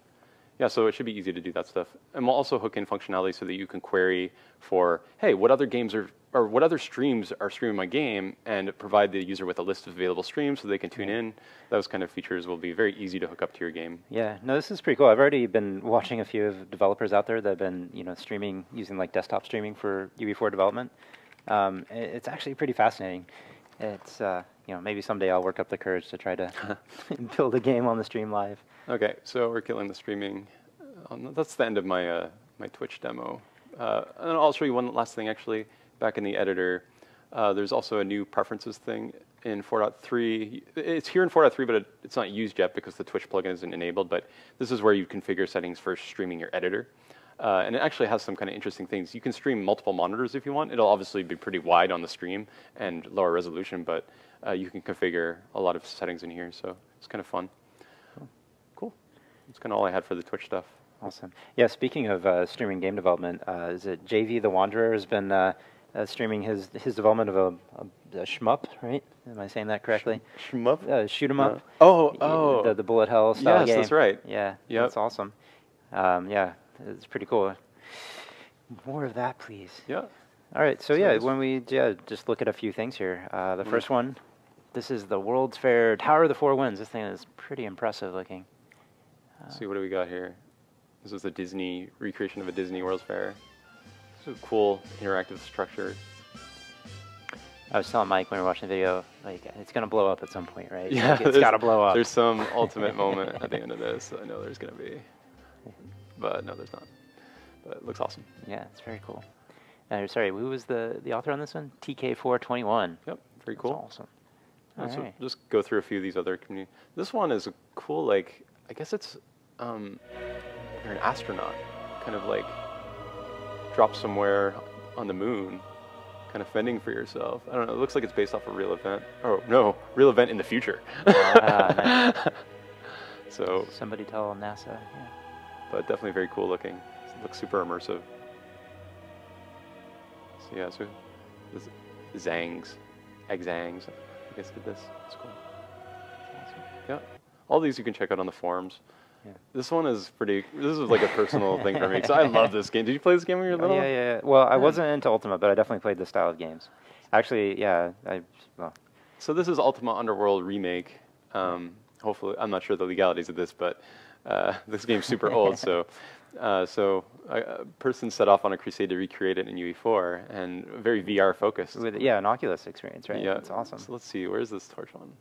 Yeah, so it should be easy to do that stuff. And we'll also hook in functionality so that you can query for, hey, what other games or what other streams are streaming my game, and provide the user with a list of available streams so they can tune in. Those kind of features will be very easy to hook up to your game. Yeah, no, this is pretty cool. I've already been watching a few of developers out there that have been, streaming, using like desktop streaming for UB4 development. It's actually pretty fascinating. It's, maybe someday I'll work up the courage to try to build a game on the stream live. Okay, so we're killing the streaming. That's the end of my my Twitch demo. And I'll show you one last thing, actually. Back in the editor, there's also a new preferences thing in 4.3. It's here in 4.3, but it's not used yet because the Twitch plugin isn't enabled. But this is where you configure settings for streaming your editor. And it actually has some kind of interesting things. You can stream multiple monitors if you want. It'll obviously be pretty wide on the stream and lower resolution, but you can configure a lot of settings in here, so it's kind of fun. Cool. That's kind of all I had for the Twitch stuff. Awesome. Yeah, speaking of streaming game development, is it JV the Wanderer has been streaming his development of a shmup, right? Am I saying that correctly? Shmup? Shoot 'em up. Oh. The bullet hell style Yes, game. that's right. Yeah, Yep. that's awesome. Yeah, it's pretty cool. More of that, please. Yeah. All right, so So yeah, this- when we just look at a few things here. The first one, this is the World's Fair Tower of the Four Winds. This thing is pretty impressive looking. Let's see, what do we got here? This is a Disney recreation of a Disney World's Fair. This is a cool interactive structure. I was telling Mike when we were watching the video, like, it's going to blow up at some point, right? Yeah, Like, it's got to blow up. There's some ultimate moment at the end of this. I know there's going to be, but no, there's not. But it looks awesome. Yeah, it's very cool. Sorry, who was the author on this one? TK421. Yep, very cool. That's awesome. All So right. just go through a few of these other community. This one is a cool, like, I guess it's you're an astronaut, kind of like drop somewhere on the moon, kind of fending for yourself. I don't know. It looks like it's based off a real event. Oh no, real event in the future. Nice. So, Somebody tell NASA. Yeah. but definitely very cool looking. It looks super immersive. So yeah, so this Zangs, Egg-Zangs, I guess did this. It's cool. Awesome. Yeah, all these you can check out on the forums. Yeah. This one is pretty. This is like a personal thing for me because I love this game. Did you play this game when you were little? Yeah. Well, I wasn't into Ultima, but I definitely played this style of games. Actually, yeah. Well, So this is Ultima Underworld remake. Hopefully, I'm not sure the legalities of this, but this game's super old. So a person set off on a crusade to recreate it in UE4 and very VR focused. with, yeah, an Oculus experience, right? Yeah, That's awesome. So let's see, where's this torch one?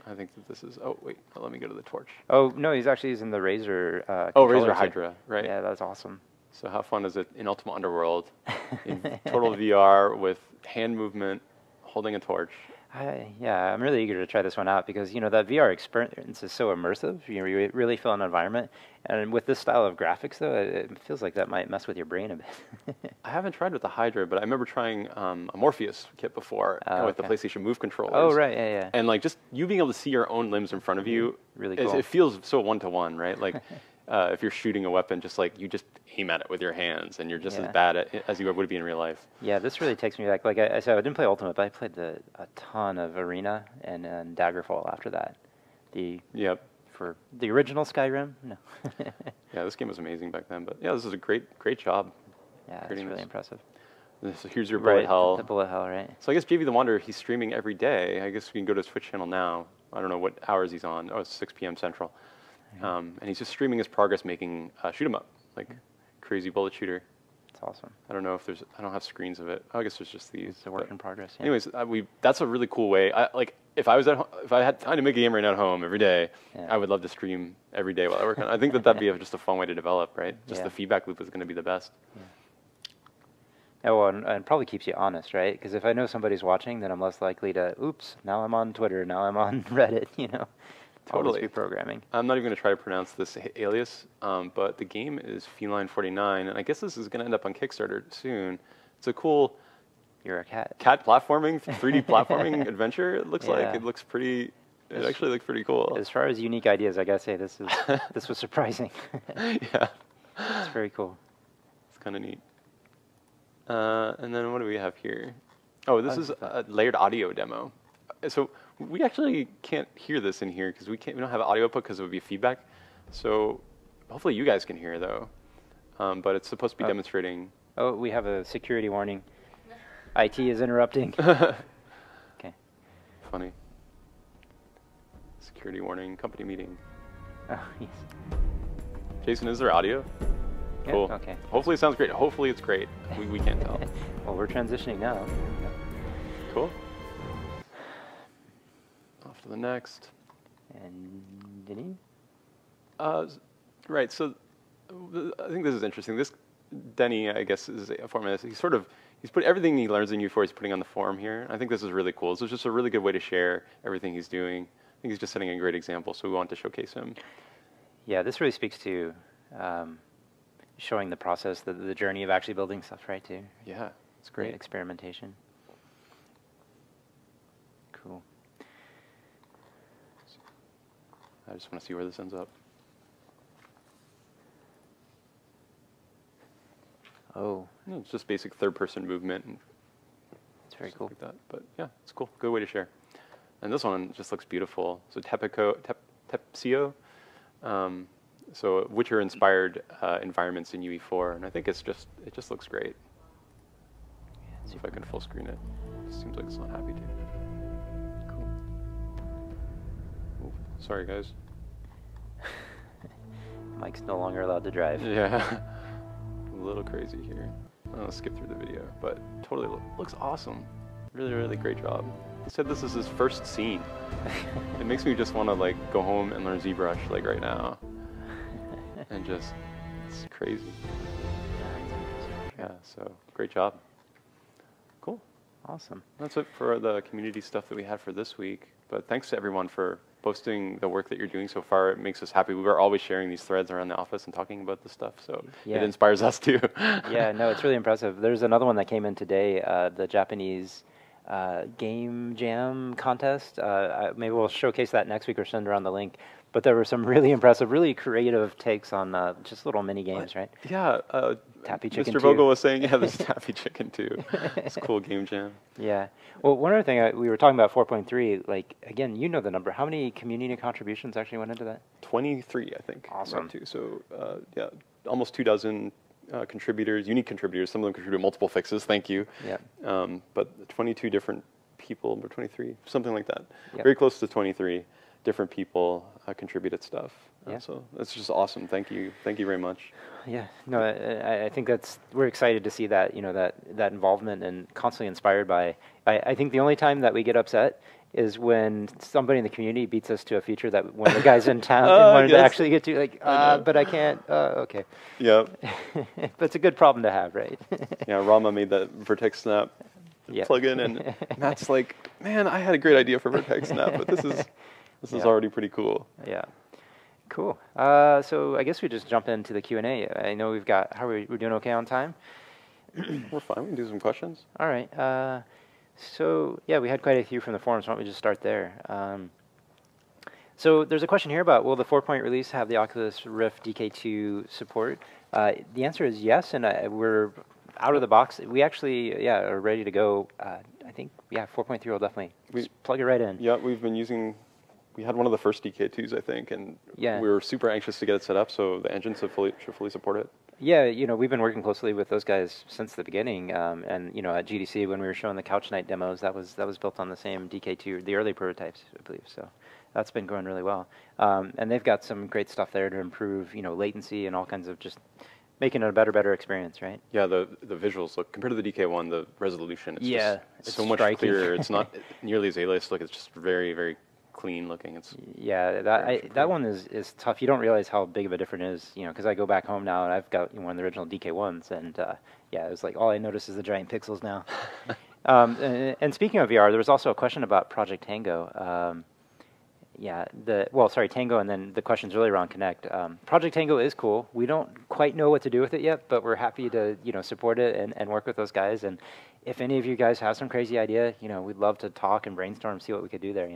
I think that this is. Oh wait, let me go to the torch. Oh no, he's actually using the Razer. Oh, controller Razer too. Hydra, right? Yeah, that's awesome. So how fun is it in Ultima Underworld, in total VR with hand movement, holding a torch? Yeah, I'm really eager to try this one out because that VR experience is so immersive. You really feel an environment, and with this style of graphics, though, it feels like that might mess with your brain a bit. I haven't tried with the Hydra, but I remember trying a Morpheus kit before with the okay. PlayStation Move controllers. Oh right, yeah. And like just you being able to see your own limbs in front of you, Really cool. it feels so one-to-one, right? Like if you're shooting a weapon, just like you just aim at it with your hands, and you're just as bad at it as you would be in real life. Yeah, this really takes me back. Like I said, I didn't play Ultimate, but I played a ton of Arena and Daggerfall after that. Yep. For the original Skyrim, no. Yeah, this game was amazing back then. But yeah, this is a great job. Yeah, it's creating really this. impressive. So here's your bullet hell. The bullet hell, right? So I guess JV the Wanderer, he's streaming every day. I guess we can go to his Twitch channel now. I don't know what hours he's on. Oh, it's 6 p.m. Central. And he's just streaming his progress making shoot 'em up, like crazy bullet shooter. It's awesome. I don't know if there's. I don't have screens of it. I guess there's just these. It's a work in progress. Yeah. Anyways, that's a really cool way. If I was if I had time to make a game right now at home every day, I would love to stream every day while I work on it. I think that'd be just a fun way to develop, right? Just the feedback loop is going to be the best. Yeah, well, and probably keeps you honest, right? Because if I know somebody's watching, then I'm less likely to, oops, now I'm on Twitter, now I'm on Reddit, Totally. Always be programming. I'm not even going to try to pronounce this alias, but the game is Feline49, and I guess this is going to end up on Kickstarter soon. It's a cool You're a cat. cat platforming, 3D platforming adventure. It looks like Yeah. it looks pretty. It actually looks pretty cool. As far as unique ideas, I gotta say this was surprising. Yeah, It's very cool. it's kind of neat. And then what do we have here? Oh, this is a layered audio demo. So we actually can't hear this in here because we don't have audio output because it would be feedback. So hopefully you guys can hear though. But it's supposed to be demonstrating. Oh, we have a security warning. IT is interrupting. Okay. Funny. Security warning, company meeting. Oh, yes. Jason, is there audio? Yeah, Cool. okay. Hopefully it sounds great. Hopefully it's great. We can't tell. Well, we're transitioning now. Cool. Off to the next. And Denny? Right. So I think this is interesting. This Denny, I guess, is a format. He's put everything he learns in U4. He's putting on the forum here. I think this is really cool. This is just a really good way to share everything he's doing. I think he's just setting a great example. So we want to showcase him. Yeah, this really speaks to showing the process, the journey of actually building stuff, right? Too. Yeah, it's great. Experimentation. Cool. I just want to see where this ends up. Oh, It's just basic third-person movement and it's very stuff cool. like that. But yeah, it's cool. Good way to share. And this one just looks beautiful. So Tepsio. So Witcher-inspired environments in UE4, and I think it just looks great. See if I can full screen it. Seems like it's not happy to. Cool. Ooh, sorry, guys. Mike's no longer allowed to drive. Yeah, a little crazy here. I'll skip through the video, but totally looks awesome. Really, really great job. He said this is his first scene. It makes me just want to like go home and learn ZBrush like right now, and just it's crazy. Yeah, so great job. Cool. Awesome. That's it for the community stuff that we had for this week. But thanks to everyone for posting the work that you're doing so far. It makes us happy. We were always sharing these threads around the office and talking about this stuff, so Yeah. it inspires us too. Yeah, no, it's really impressive. There's another one that came in today, the Japanese game jam contest. Maybe we'll showcase that next week or send around the link. But there were some really impressive, really creative takes on just little mini games, right? Yeah, Tappy Chicken Mr. 2. Vogel was saying, yeah, there's Tappy Chicken too. It's a cool game jam. Yeah. Well, one other thing, we were talking about 4.3, like, again, you know the number. How many community contributions actually went into that? 23, I think. Awesome. So, yeah, almost 24 contributors, unique contributors. Some of them contributed multiple fixes. Thank you. Yeah. But 22 different people, or 23, something like that. Yep. Very close to 23 different people contributed stuff. Yeah. So that's just awesome. Thank you. Thank you very much. Yeah, no, I think we're excited to see that, that involvement and constantly inspired by, I think the only time that we get upset is when somebody in the community beats us to a feature that one of the guys in town wanted to actually get to, like, but I can't, okay. Yeah. But it's a good problem to have, right? Yeah, Rama made that Vertex Snap Yep. plugin, and Matt's like, man, I had a great idea for Vertex Snap, but this is Yeah. already pretty cool. Yeah. Cool. So I guess we just jump into the Q&A. I know we're doing okay on time? We're fine. We can do some questions. All right. So yeah, we had quite a few from the forums. Why don't we just start there? So there's a question here about, will the 4-point release have the Oculus Rift DK2 support? The answer is yes, and we're out of the box. We actually, are ready to go. I think, 4.3 will definitely just plug it right in. Yeah, we had one of the first DK2s, I think, and Yeah. we were super anxious to get it set up, so the engine should fully support it. Yeah, we've been working closely with those guys since the beginning, and at GDC when we were showing the Couch Night demos, that was built on the same DK2, the early prototypes, I believe. So that's been going really well, and they've got some great stuff there to improve, latency and all kinds of just making it a better experience, right? Yeah, the visuals look, compared to the DK1, the resolution, it's it's so much striking. clearer. It's not nearly as alias. Like, it's just very, very clean looking. It's that one is tough. You don't realize how big of a difference it is, because I go back home now and I've got one of the original DK1s, and it was like all I notice is the giant pixels now. And speaking of VR, there was also a question about Project Tango. Tango, and then the question's really around Connect. Project Tango is cool. We don't quite know what to do with it yet, but we're happy to support it and work with those guys. And if any of you guys have some crazy idea, we'd love to talk and brainstorm, see what we could do there.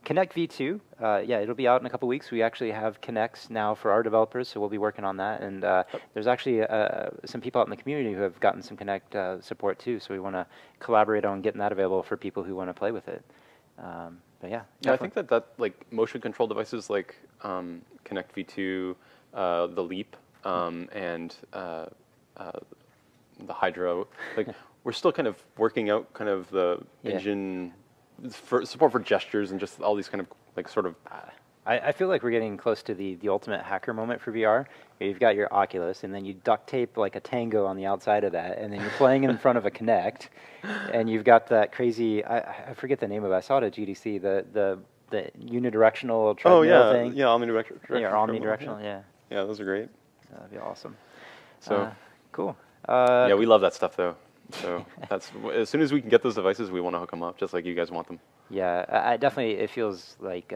Connect V2, it'll be out in a couple weeks. We actually have Connects now for our developers, so we'll be working on that. And there's actually some people out in the community who have gotten some Connect support too, so we want to collaborate on getting that available for people who want to play with it. But yeah, I think that like motion control devices like Connect V2, the Leap, and the Hydro, like we're still kind of working out kind of the engine for support for gestures and just all these kind of like sort of. I feel like we're getting close to the ultimate hacker moment for VR. You've got your Oculus, and then you duct tape like a Tango on the outside of that, and then you're playing in front of a Kinect, and you've got that crazy, I forget the name of it, I saw it at GDC, the unidirectional treadmill thing. Yeah, omnidirectional. Yeah, omnidirectional, yeah. Yeah, those are great. That'd be awesome. So cool. Yeah, we love that stuff though. So that's as soon as we can get those devices, we want to hook them up, just like you guys want them. Yeah, I definitely. It feels like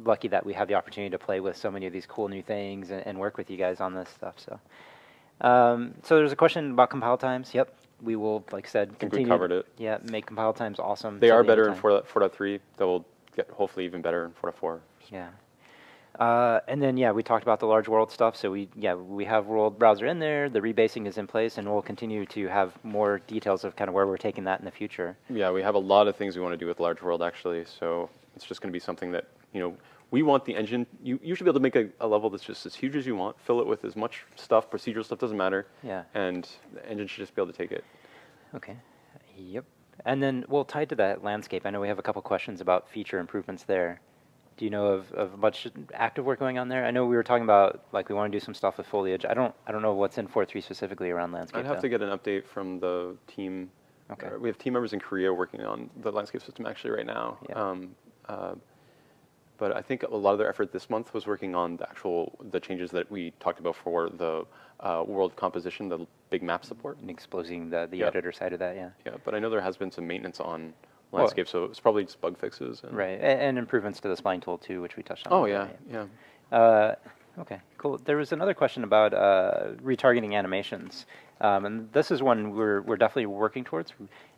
lucky that we have the opportunity to play with so many of these cool new things and work with you guys on this stuff. So, so there's a question about compile times. Yep, we will, like I said, continue. We covered it. Yeah, make compile times awesome. They are better in 4.3. They will get hopefully even better in 4.4. Yeah. And then, yeah, we talked about the large world stuff. So we have world browser in there. The rebasing is in place, and we'll continue to have more details of kind of where we're taking that in the future. Yeah, we have a lot of things we want to do with large world, actually. So it's just going to be something that, we want the engine. You should be able to make a level that's just as huge as you want, fill it with as much stuff, procedural stuff doesn't matter. Yeah. And the engine should just be able to take it. Okay. Yep. And then, well, tied to that landscape, I know we have a couple questions about feature improvements there. Do you know of much active work going on there? I know we were talking about, like, we want to do some stuff with foliage. I don't know what's in 4.3 specifically around landscape. I'd have to get an update from the team. Okay. We have team members in Korea working on the landscape system actually right now. Yeah. But I think a lot of their effort this month was working on the changes that we talked about for the world composition, the big map support. And exposing the Yeah. editor side of that, yeah. Yeah, but I know there has been some maintenance on landscape, so it's probably just bug fixes. Right, and improvements to the spline tool too, which we touched on. Oh yeah, yeah. Okay, cool. There was another question about retargeting animations, and this is one we're definitely working towards.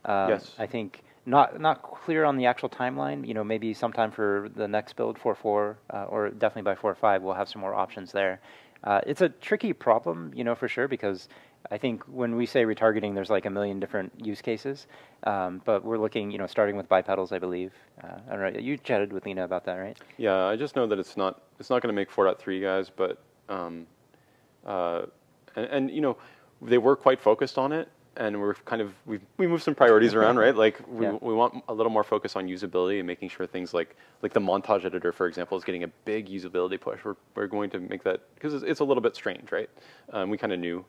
Yes. I think not clear on the actual timeline. Maybe sometime for the next build 4.4, or definitely by 4.5, we'll have some more options there. It's a tricky problem, for sure, because I think when we say retargeting, there's like a million different use cases, but we're looking, starting with bipedals, I believe. I don't know. You chatted with Lena about that, right? Yeah, I just know that it's not going to make 4.3, guys, but they were quite focused on it, and we're kind of we moved some priorities around, right? Like we want a little more focus on usability and making sure things like the montage editor, for example, is getting a big usability push. We're going to make that because it's a little bit strange, right? We kind of knew.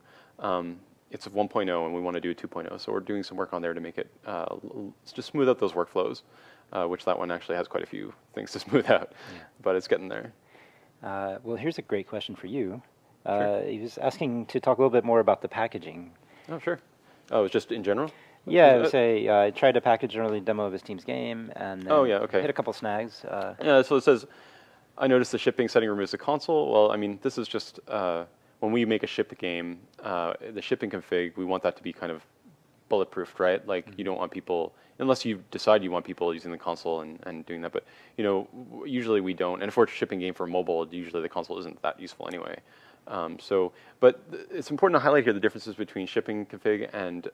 It's a 1.0 and we want to do a 2.0, so we're doing some work on there to make it just smooth out those workflows, which that one actually has quite a few things to smooth out, but it's getting there. Well, here's a great question for you. Sure. He was asking to talk a little bit more about the packaging. Oh, sure. Oh, it's just in general? Yeah, I would say I tried to package an early demo of his team's game, and then hit a couple snags. Yeah, so it says, I noticed the shipping setting removes the console. Well, I mean, this is just, when we make a ship game, the shipping config, we want that to be kind of bulletproofed, right? Like, you don't want people, unless you decide you want people using the console and doing that, but, usually we don't. And if we're a shipping game for mobile, usually the console isn't that useful anyway. But it's important to highlight here the differences between shipping config and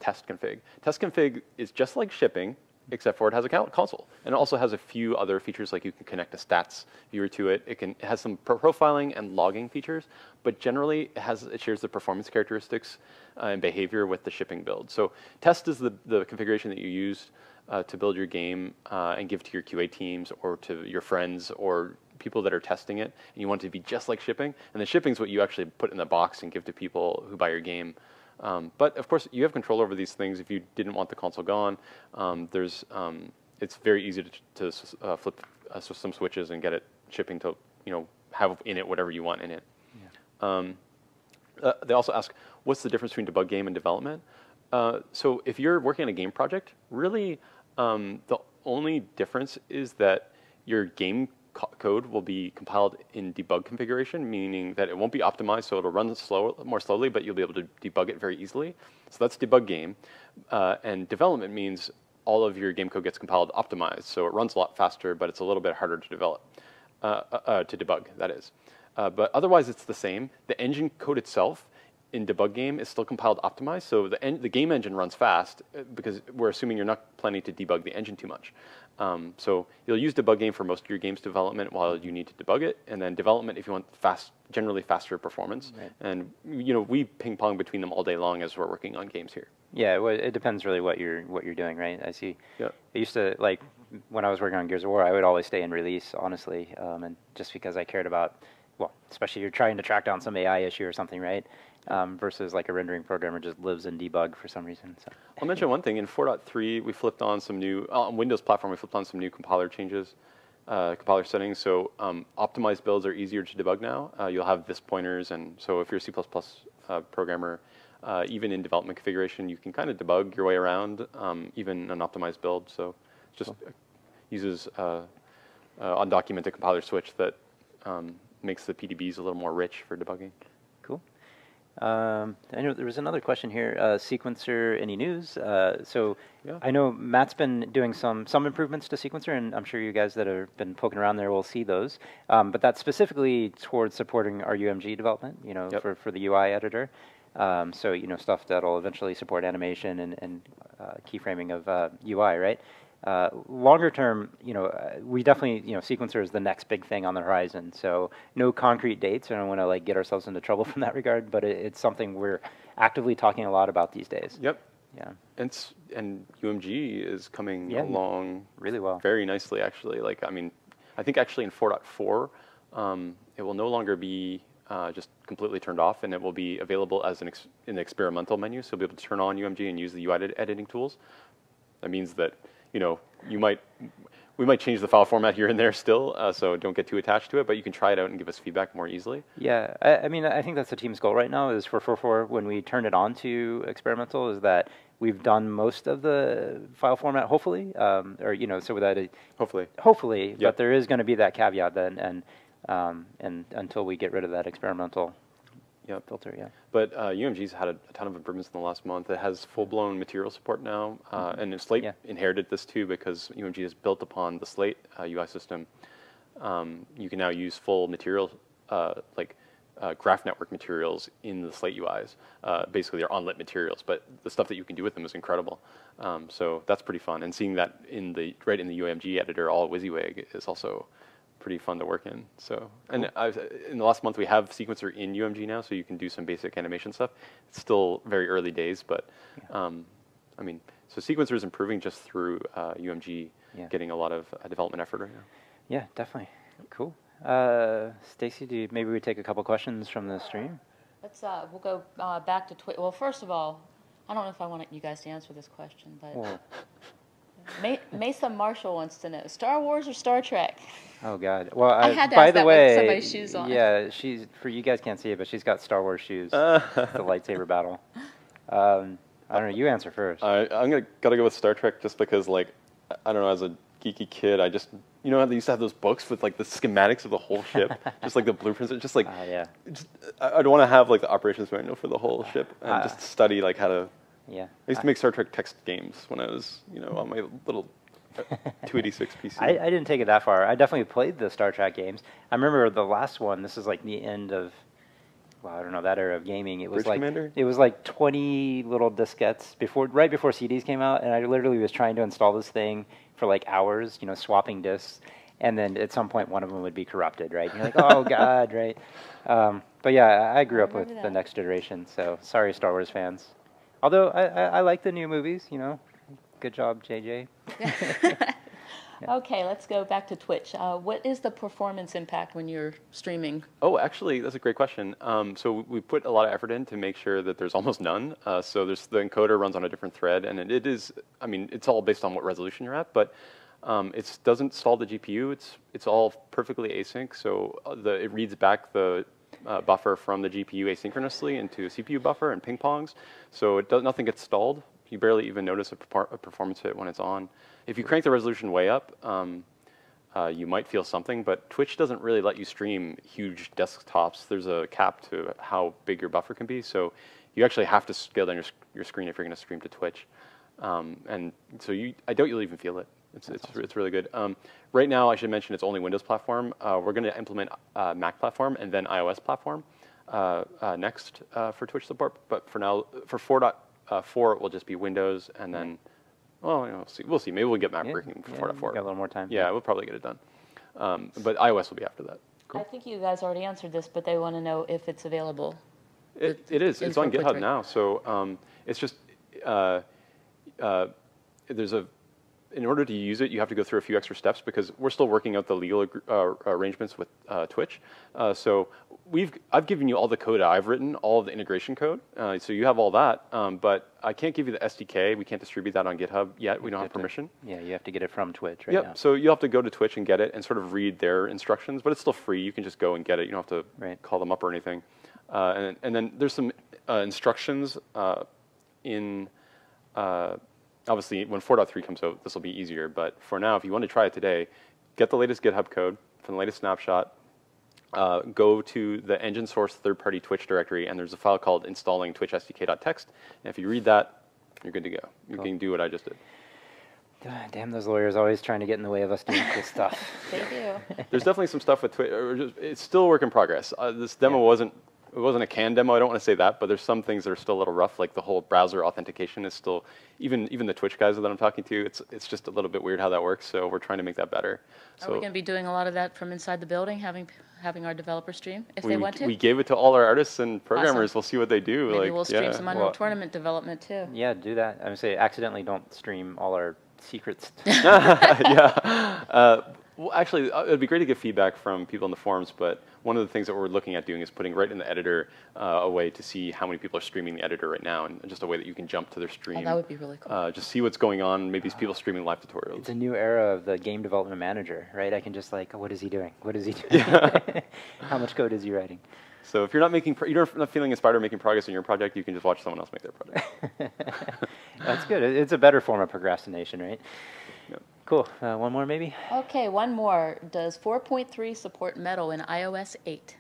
test config. Test config is just like shipping, except for it has a console. And it also has a few other features, like you can connect a stats viewer to it. It has some profiling and logging features, but generally it shares the performance characteristics and behavior with the shipping build. So test is the configuration that you use to build your game and give to your QA teams or to your friends or people that are testing it, and you want it to be just like shipping. And the shipping is what you actually put in the box and give to people who buy your game. But of course, you have control over these things. If you didn't want the console gone, it's very easy to flip some switches and get it shipping to have in it whatever you want in it. Yeah. They also ask, what's the difference between debug game and development? So if you're working on a game project, really the only difference is that your game code will be compiled in debug configuration, meaning that it won't be optimized, so it'll run more slowly, but you'll be able to debug it very easily. So that's debug game. And development means all of your game code gets compiled optimized, so it runs a lot faster, but it's a little bit harder to develop, to debug, that is. But otherwise, it's the same. The engine code itself in debug game is still compiled optimized, so the game engine runs fast because we're assuming you're not planning to debug the engine too much. So you'll use debug game for most of your game's development while you need to debug it, and then development if you want generally faster performance. Right. And we ping pong between them all day long as we're working on games here. Yeah, well, it depends really what you're doing, right? I see. Yeah. I used to, like, when I was working on Gears of War, I would always stay in release, honestly, and just because I cared about, well, especially you're trying to track down some AI issue or something, right? Versus like a rendering programmer just lives in debug for some reason. So. I'll mention one thing. In 4.3, we flipped on some new, on Windows platform, we flipped on some new compiler changes, compiler settings. So optimized builds are easier to debug now. You'll have this pointers, and so if you're a C++ programmer, even in development configuration, you can kind of debug your way around even an optimized build. So it just uses undocumented compiler switch that makes the PDBs a little more rich for debugging. Cool. I know there was another question here. Sequencer, any news? So Yeah. I know Matt's been doing some improvements to Sequencer, and I'm sure you guys that have been poking around there will see those. But that's specifically towards supporting our UMG development, Yep. for the UI editor. So stuff that'll eventually support animation and keyframing of UI, right? Longer term, we definitely, Sequencer is the next big thing on the horizon. So no concrete dates. I don't want to like get ourselves into trouble from that regard, but it's something we're actively talking a lot about these days. Yep. Yeah. And UMG is coming Yeah, along really well. very nicely, actually. Like, I mean, I think actually in 4.4, it will no longer be just completely turned off, and it will be available as in the experimental menu. So you'll be able to turn on UMG and use the UI editing tools. That means that we might change the file format here and there still, so don't get too attached to it, but you can try it out and give us feedback more easily. Yeah, I mean, I think that's the team's goal right now is for 4.4, when we turn it on to experimental, is that we've done most of the file format, hopefully, so that hopefully, Yep. but there is going to be that caveat then, and until we get rid of that experimental filter, yeah. But UMG's had a ton of improvements in the last month. It has full-blown material support now, and Slate inherited this too because UMG is built upon the Slate UI system. You can now use full material, graph network materials in the Slate UIs. Basically, they're on-lit materials, but the stuff that you can do with them is incredible. So that's pretty fun. And seeing that right in the UMG editor, all WYSIWYG, is also pretty fun to work in. So, and in the last month we have Sequencer in UMG now, so you can do some basic animation stuff. It's still very early days, but I mean, so Sequencer is improving just through UMG getting a lot of development effort right now. Yeah, definitely. Cool. Stacy, maybe we take a couple questions from the stream? Let's, we'll go back to Twitch. Well, first of all, I don't know if I want you guys to answer this question, but Mesa Marshall wants to know, Star Wars or Star Trek? Oh God! Well, I had to by ask the that way, with somebody's shoes on. Yeah, for you guys can't see it, but she's got Star Wars shoes. The lightsaber battle. I don't know. You answer first. I'm gotta go with Star Trek just because, like, I don't know, as a geeky kid, I just how they used to have those books with like the schematics of the whole ship, just like the blueprints. It's just like I don't want to have like the operations manual for the whole ship and just study like how to. Yeah. I used to make Star Trek text games when I was on my little 286 PC. I didn't take it that far. I definitely played the Star Trek games. I remember the last one. This is like the end of, I don't know, that era of gaming. It was Bridge Commander? It was like 20 little diskettes right before CDs came out, and I literally was trying to install this thing for like hours, swapping disks, and then at some point one of them would be corrupted, right? And you're like, oh God, right? But yeah, I grew up with the next generation, so sorry, Star Wars fans. Although I like the new movies, Good job, JJ. Okay, let's go back to Twitch. What is the performance impact when you're streaming? Oh, actually, that's a great question. So we put a lot of effort in to make sure that there's almost none. So the encoder runs on a different thread, and it is, I mean, it's all based on what resolution you're at, but it doesn't stall the GPU. It's all perfectly async, so it reads back the buffer from the GPU asynchronously into a CPU buffer and ping pongs, so nothing gets stalled. You barely even notice a performance hit when it's on. If you crank the resolution way up, you might feel something, but Twitch doesn't really let you stream huge desktops. There's a cap to how big your buffer can be, so you actually have to scale down your screen if you're going to stream to Twitch. And so I doubt you'll even feel it. It's really good. Right now, I should mention it's only Windows platform. We're going to implement Mac platform and then iOS platform next for Twitch support. But for now, for 4.4, it will just be Windows, and then, well, we'll see. Maybe we'll get Mac working for 4.4. Got a little more time. Yeah, we'll probably get it done. But iOS will be after that. Cool. I think you guys already answered this, but they want to know if it's available. It is. It's on GitHub now. So it's just in order to use it, you have to go through a few extra steps because we're still working out the legal arrangements with Twitch. So I've given you all the code I've written, all of the integration code. So you have all that, but I can't give you the SDK. We can't distribute that on GitHub yet. We don't have permission. Yeah, you have to get it from Twitch right now. So you have to go to Twitch and get it and sort of read their instructions, but it's still free. You can just go and get it. You don't have to call them up or anything. And then there's some instructions in. Obviously, when 4.3 comes out, this will be easier. But for now, if you want to try it today, get the latest GitHub code from the latest snapshot. go to the engine source third-party Twitch directory, and there's a file called installing Twitch SDK.txt. And if you read that, you're good to go. You can do what I just did. Damn, those lawyers always trying to get in the way of us doing cool stuff. They do. There's definitely some stuff with Twitch. It's still a work in progress. This demo wasn't a canned demo. I don't want to say that, but there's some things that are still a little rough. Like the whole browser authentication is still, even the Twitch guys that I'm talking to, it's just a little bit weird how that works. So we're trying to make that better. Are we going to be doing a lot of that from inside the building, having our developer stream if they want to? We gave it to all our artists and programmers. Awesome. We'll see what they do. Maybe like, we'll stream some Unreal Tournament development too. Yeah, do that. I would say accidentally don't stream all our secrets. Yeah. Well, actually, it'd be great to get feedback from people in the forums, but one of the things that we're looking at doing is putting right in the editor a way to see how many people are streaming the editor right now, and just a way that you can jump to their stream. Oh, that would be really cool. Just see what's going on. Maybe people streaming live tutorials. It's a new era of the game development manager, right? I can just like, what is he doing? What is he doing? Yeah. How much code is he writing? So if you're not feeling inspired or making progress in your project, you can just watch someone else make their project. That's good. It's a better form of procrastination, right? Yep. Cool. One more, maybe? Okay, one more. Does 4.3 support Metal in iOS 8?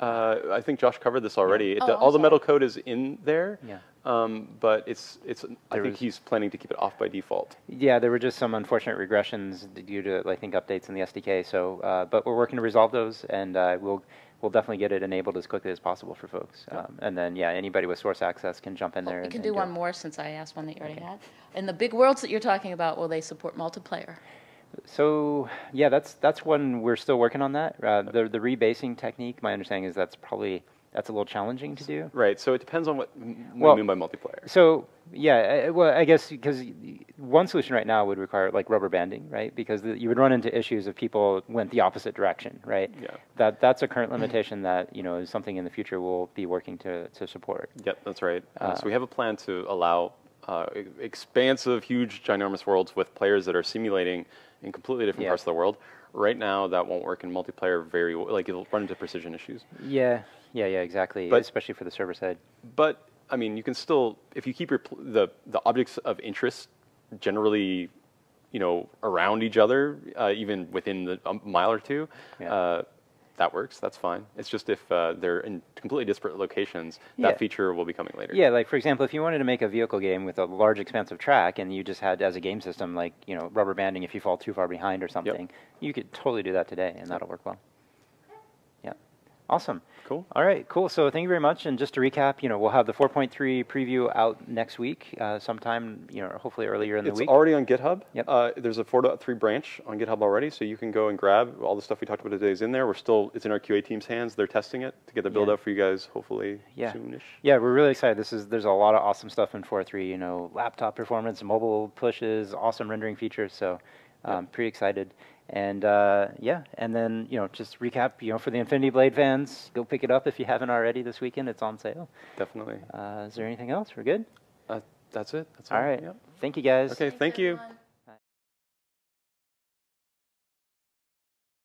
I think Josh covered this already. Oh, All the I'm Metal code is in there, Yeah. but I think he's planning to keep it off by default. Yeah, there were just some unfortunate regressions due to, I think, updates in the SDK. So, but we're working to resolve those, and we'll definitely get it enabled as quickly as possible for folks. And then, yeah, anybody with source access can jump in there. We and can do one more since I asked one that you already had. In the big worlds that you're talking about, will they support multiplayer? So, yeah, that's one we're still working on that. The rebasing technique, my understanding is that's a little challenging to do. Right. So it depends on what you mean by multiplayer. So, yeah, well, I guess because one solution right now would require like rubber banding, right? Because you would run into issues if people went the opposite direction, right? Yeah. That's a current limitation that is something in the future we'll be working to support. Yep, that's right. So we have a plan to allow expansive, huge, ginormous worlds with players that are simulating in completely different parts of the world. Right now, that won't work in multiplayer very well. Like, it'll run into precision issues. Yeah, exactly, but, especially for the server side. But, I mean, you can still, if you keep the objects of interest generally, around each other, even within a mile or two, that works. That's fine. It's just if they're in completely disparate locations, that feature will be coming later. Yeah, like for example, if you wanted to make a vehicle game with a large, expansive track, and you just had as a game system, like rubber banding if you fall too far behind or something, you could totally do that today, and that'll work well. Yeah, awesome. Cool. All right, cool. So thank you very much. And just to recap, we'll have the 4.3 preview out next week, sometime, hopefully earlier in the week. It's already on GitHub. Yep. There's a 4.3 branch on GitHub already, so you can go and grab all the stuff we talked about today is in there. It's in our QA team's hands. They're testing it to get the build out for you guys, hopefully soonish. Yeah, we're really excited. There's a lot of awesome stuff in 4.3. Laptop performance, mobile pushes, awesome rendering features. So, pretty excited. And and then just recap. For the Infinity Blade fans, go pick it up if you haven't already this weekend. It's on sale. Definitely. Is there anything else? We're good. That's it. That's all right. Yep. Thank you, guys. Okay. Thank you. Everyone.